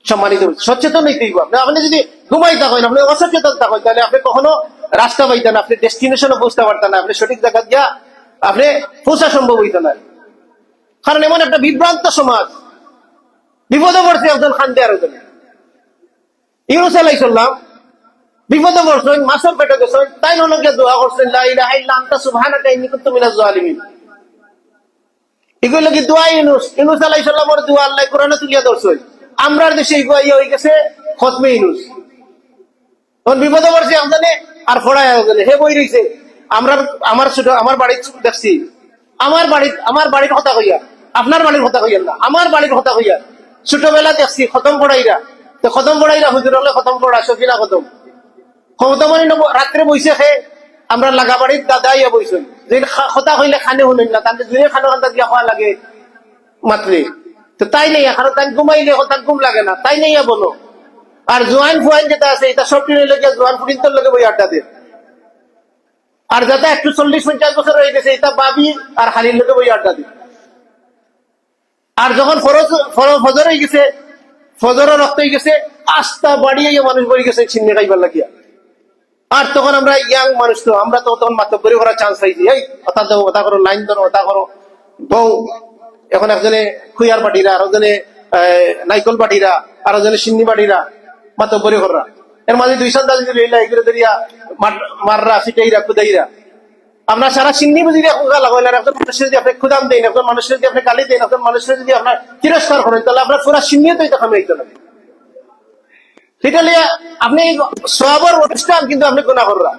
সম্মানিত সচেতন হইতে হইব। আপনি যদি ঘুমাই থাকেন, আপনি অসচেতন থাকেন, তাহলে আপনি কখনো রাস্তা পাইতেন, আপনি ডেস্টিনেশনে পৌঁছতে পারতেন না, আপনি সঠিক জায়গা গিয়া আপনি পৌঁছা সম্ভব হইত না। কারণ এমন একটা বিভ্রান্ত সমাজ, বিপদে পড়ছে একজন খান্দি আর একজন। ইউনূস আলাইহিস সালাম বিপদে পড়ছেন, মাছের পেটে গেছেন, তাই ননকে দোয়া করছেন লা ইলাহা ইল্লা আনতা সুবহানাকা ইন্নী কুনতু মিনাজ জালিমিন। এগুলো কি দোয়া? ইউনূস আলাইহিস সালামের দোয়া আল্লাহ কোরআনে তুলিয়া ধরছেন। আমরার দেশে হয়ে গেছে খতমে ইউনূস। তখন বিপদে পড়ছে আমদানে আর ফড়ায় গেলে হে বই রয়েছে। আমার বাড়ি দেখছি, আমার বাড়ির কথা কইয়া, আপনার বাড়ির কথা কইয়া না, আমার বাড়ির কথা কইয়া ছোটবেলা দেখছি খতম পড়াইরা, তো খতম পড়াইরা হুজুর হলে খতম পড়া সকিনা খতম রাত্রে বইছে খে আমরা লাগাবাড়ির দাদাইয়া বইছেন যে কথা কইলে খানে শুনেন না, তাহলে দুই খানো খান্তা দিয়া খাওয়া লাগে মাত্রে। তো তাই নেই এখন তাই ঘুমাইলে তার ঘুম লাগে না, তাই নেই বলো। আর জোয়ান ফুয়াইন যেটা আছে এটা সব টিনের লোক জোয়ান ফুটিন্তর লোকে বই আড্ডা দেয়। আর যাতে একটু 40-50 বছর হয়ে গেছে এটা বাবি আর হালির লোকে বই আড্ডা দেয়। আর যখন ফজর হয়ে গেছে, ফজরের রক্ত হয়ে গেছে, আস্থা বাড়িয়ে মানুষ বই গেছে ছিন্নি খাইবার লাগিয়া। আর তখন আমরা ইয়াং মানুষ, তো আমরা তো তখন মাত্র বের করার চান্স পাইছি, এই কথা দাও, ওটা করো, লাইন ধরো, ওটা করো বউ। এখন একজনে খুইয়ার পাটিরা, আর একজনে নাইকল পাটিরা, আর একজনে সিন্নি পাটিরা মাত্র বের করা। এর মাঝে 2 সন্তান এগুলো ধরিয়া মাররা, ফিটাইরা, কুদাইরা। আমরা সারা সিন্নি বুঝিয়ে লাগাইলেন। একজন মানুষের যদি আপনি ক্ষুদাম দেন, একজন মানুষের যদি আপনি গালি দেন, একজন মানুষের যদি আপনার তিরস্কার করেন, তাহলে আপনার পুরা সিন্নিও তো এটা খামে না। সেটা নিয়ে আপনি সওয়াবের অনুষ্ঠান, কিন্তু আপনি গুনাহ কররা।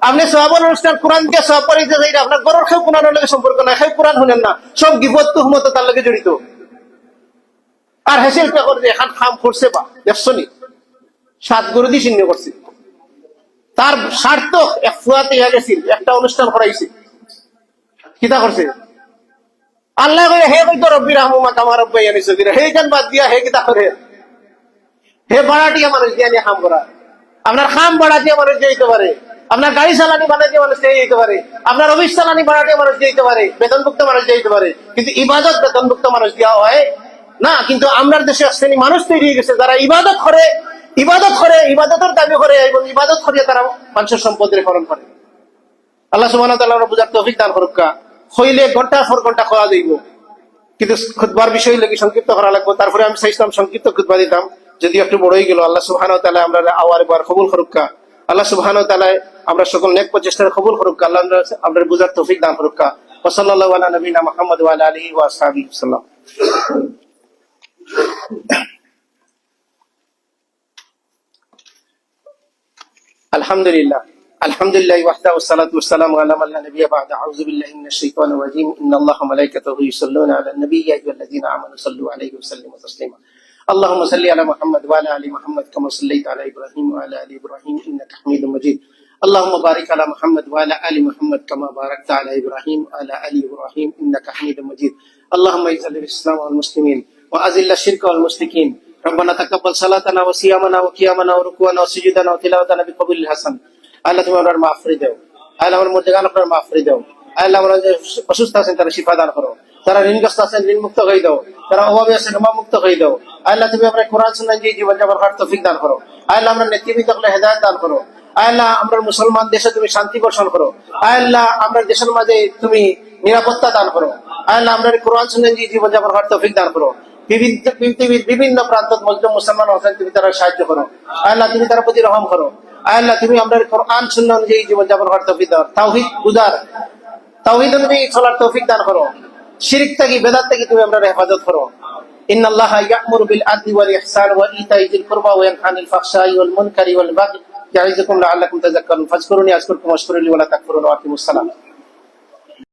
আপনি সওয়াবের অনুষ্ঠান কোরআন দিয়ে সওয়াব পাইতে যাই, আপনার গরর খেয়ে কোরআনের লগে সম্পর্ক নাই, খেয়ে কোরআন শুনেন না, সব গিবত তুহমত তার লগে জড়িত। আর হেসেলটা করে যে এখান খাম করছে বা দেখছো নি 7 গরু দিয়ে চিহ্ন করছে, তার স্বার্থ এক ফুয়াতে গেছিল, একটা অনুষ্ঠান করাইছে, কিতা করছে আল্লাহ কইরা হে কইতো রব্বি রাহমুমা কামা রাব্বায়ানি সগীরা, হে গান বাদ দিয়া হে কিতা করে হে বাড়াটিয়া মানুষ দিয়ে নিয়ে খাম করা। আপনার খাম বাড়াটিয়া মানুষ যেতে পারে, আপনার গাড়ি চালানি বাড়াটিয়া মানুষ দিয়ে যেতে পারে, আপনার অফিস চালানি বাড়াটিয়া মানুষ যেতে পারে, বেতনভুক্ত মানুষ যেতে পারে, কিন্তু ইবাদত বেতনভুক্ত মানুষ দেওয়া হয় না। কিন্তু আমরা দেশে শ্রেণী মানুষ তৈরি হয়ে গেছে যারা ইবাদত করে, ইবাদতের দাবি করে, এবং ইবাদত করিয়ে তারা মানুষের সম্পদের হরণ করে। আল্লাহ সুবহানাহু ওয়া তাআলা বুঝার তৌফিক দান করুক। হইলে ঘন্টা পর ঘন্টা খাওয়া যাইব, কিন্তু খুতবার বিষয় লাগি সংক্ষিপ্ত করা লাগবে। তারপরে আমি চাইছিলাম সংক্ষিপ্ত খুতবা দিতাম, যদি একটু বড় হয়ে গেল। আল্লাহ সুবহানাহু ওয়া তাআলা আমরা আওয়ার বার কবুল করুক। আল্লাহ সুবহানাহু ওয়া তাআলা আমরা সকল নেক প্রচেষ্টার কবুল করুক। আল্লাহ আমরা বুঝার তৌফিক দান করুক। ওয়া সাল্লাল্লাহু আলা নবিনা মুহাম্মদ ওয়া আলা আলিহি ওয়া আসহাবিহি ওয়াসাল্লাম। আলহামদুলিল্লাহ ওয়াহদাহু ওয়াসসালাতু ওয়াসসালামু আলা মান লা নাবিয়্যা বা'দা। আউযু বিল্লাহি মিনাশ শাইতানির রাজীম। ইন্নাল্লাহা ওয়া মালাইকাতাহু ইউসাল্লুনা আলান নাবী ইয়া আইয়ুহাল্লাযীনা আমানু সাল্লু আলাইহি ওয়া সাল্লিমু তাসলিমা। আল্লাহুম্মা সাল্লি আলা মুহাম্মাদ ওয়া আলা আলি মুহাম্মাদ কামা সাল্লাইতা আলা ইব্রাহিম ওয়া আলা আলি ইব্রাহিম ইন্নাকা হামিদুম মাজিদ। আল্লাহুম্মা বারিক আলা মুহাম্মাদ ওয়া আলা আলি মুহাম্মাদ কামা বারাকতা আলা ইব্রাহিম ওয়া আলা আলি ইব্রাহিম ইন্নাকা হামিদুম মাজিদ। আল্লাহুম্মা ইজ্জিল ইসলাম ওয়াল মুসলিমিন ওয়া আযিল্লা শিরকা ওয়াল মুশরিকিন। রব্বানা তাকাব্বাল সালাতানা ওয়া সিয়ামানা ওয়া কিয়ামানা ওয়া রুকুআনা ওয়া সুজুদানা ওয়া তিলাওয়াতানা বিকবুলিল হাসান। আল্লাহ তুমি আমার মাফ করে দাও, আল্লাহ আমার মধ্যে গান আপনার মাফ করে দাও। আল্লাহ আমরা যে অসুস্থ আছেন তারা শিফা দান করো, তারা ঋণগ্রস্ত আছেন ঋণ মুক্ত হয়ে দাও, তারা অভাবে আছেন অভাব মুক্ত হয়ে দাও। আল্লাহ তুমি আমরা কোরআন সুন্নাহ দিয়ে জীবন যাপন করার তৌফিক দান করো। আল্লাহ আমরা নেতৃবৃন্দ সকলে হেদায়েত দান করো। আল্লাহ আমরা মুসলমান দেশে তুমি শান্তি বর্ষণ করো। আল্লাহ আমরা দেশের মাঝে তুমি নিরাপত্তা দান করো। আল্লাহ আমরা কোরআন সুন্নাহ দিয়ে জীবন যাপন করার তৌফিক দান করো। পৃথিবীর বিভিন্ন প্রান্ত মজলুম মুসলমান আছেন, তুমি তারা সাহায্য করো। আল্লাহ তুমি তার প্রতি রহম করো। আল্লাহ তুমি আমরা কোরআন সুন্নাহ অনুযায়ী জীবন যাপন করার তৌফিক দাও। তাওহীদ অনুযায়ী চলার তৌফিক দান করো। শিরক থেকে বেদাত থেকে তুমি আমরা হেফাজত করো। ইন্নাল্লাহা ইয়া'মুরু বিল আদলি ওয়াল ইহসান ওয়া ইতাই যিল কুরবা ওয়া ইয়ানহা আনিল ফাহশাই ওয়াল মুনকারি ওয়াল বাগই ইয়া'iযুকুম লা'আল্লাকুম তাযাক্কারুন। ফাজকুরুনি আযকুরকুম ওয়াশকুরু লি ওয়া লা তাকফুরুন ওয়া আকিমুস সালাম।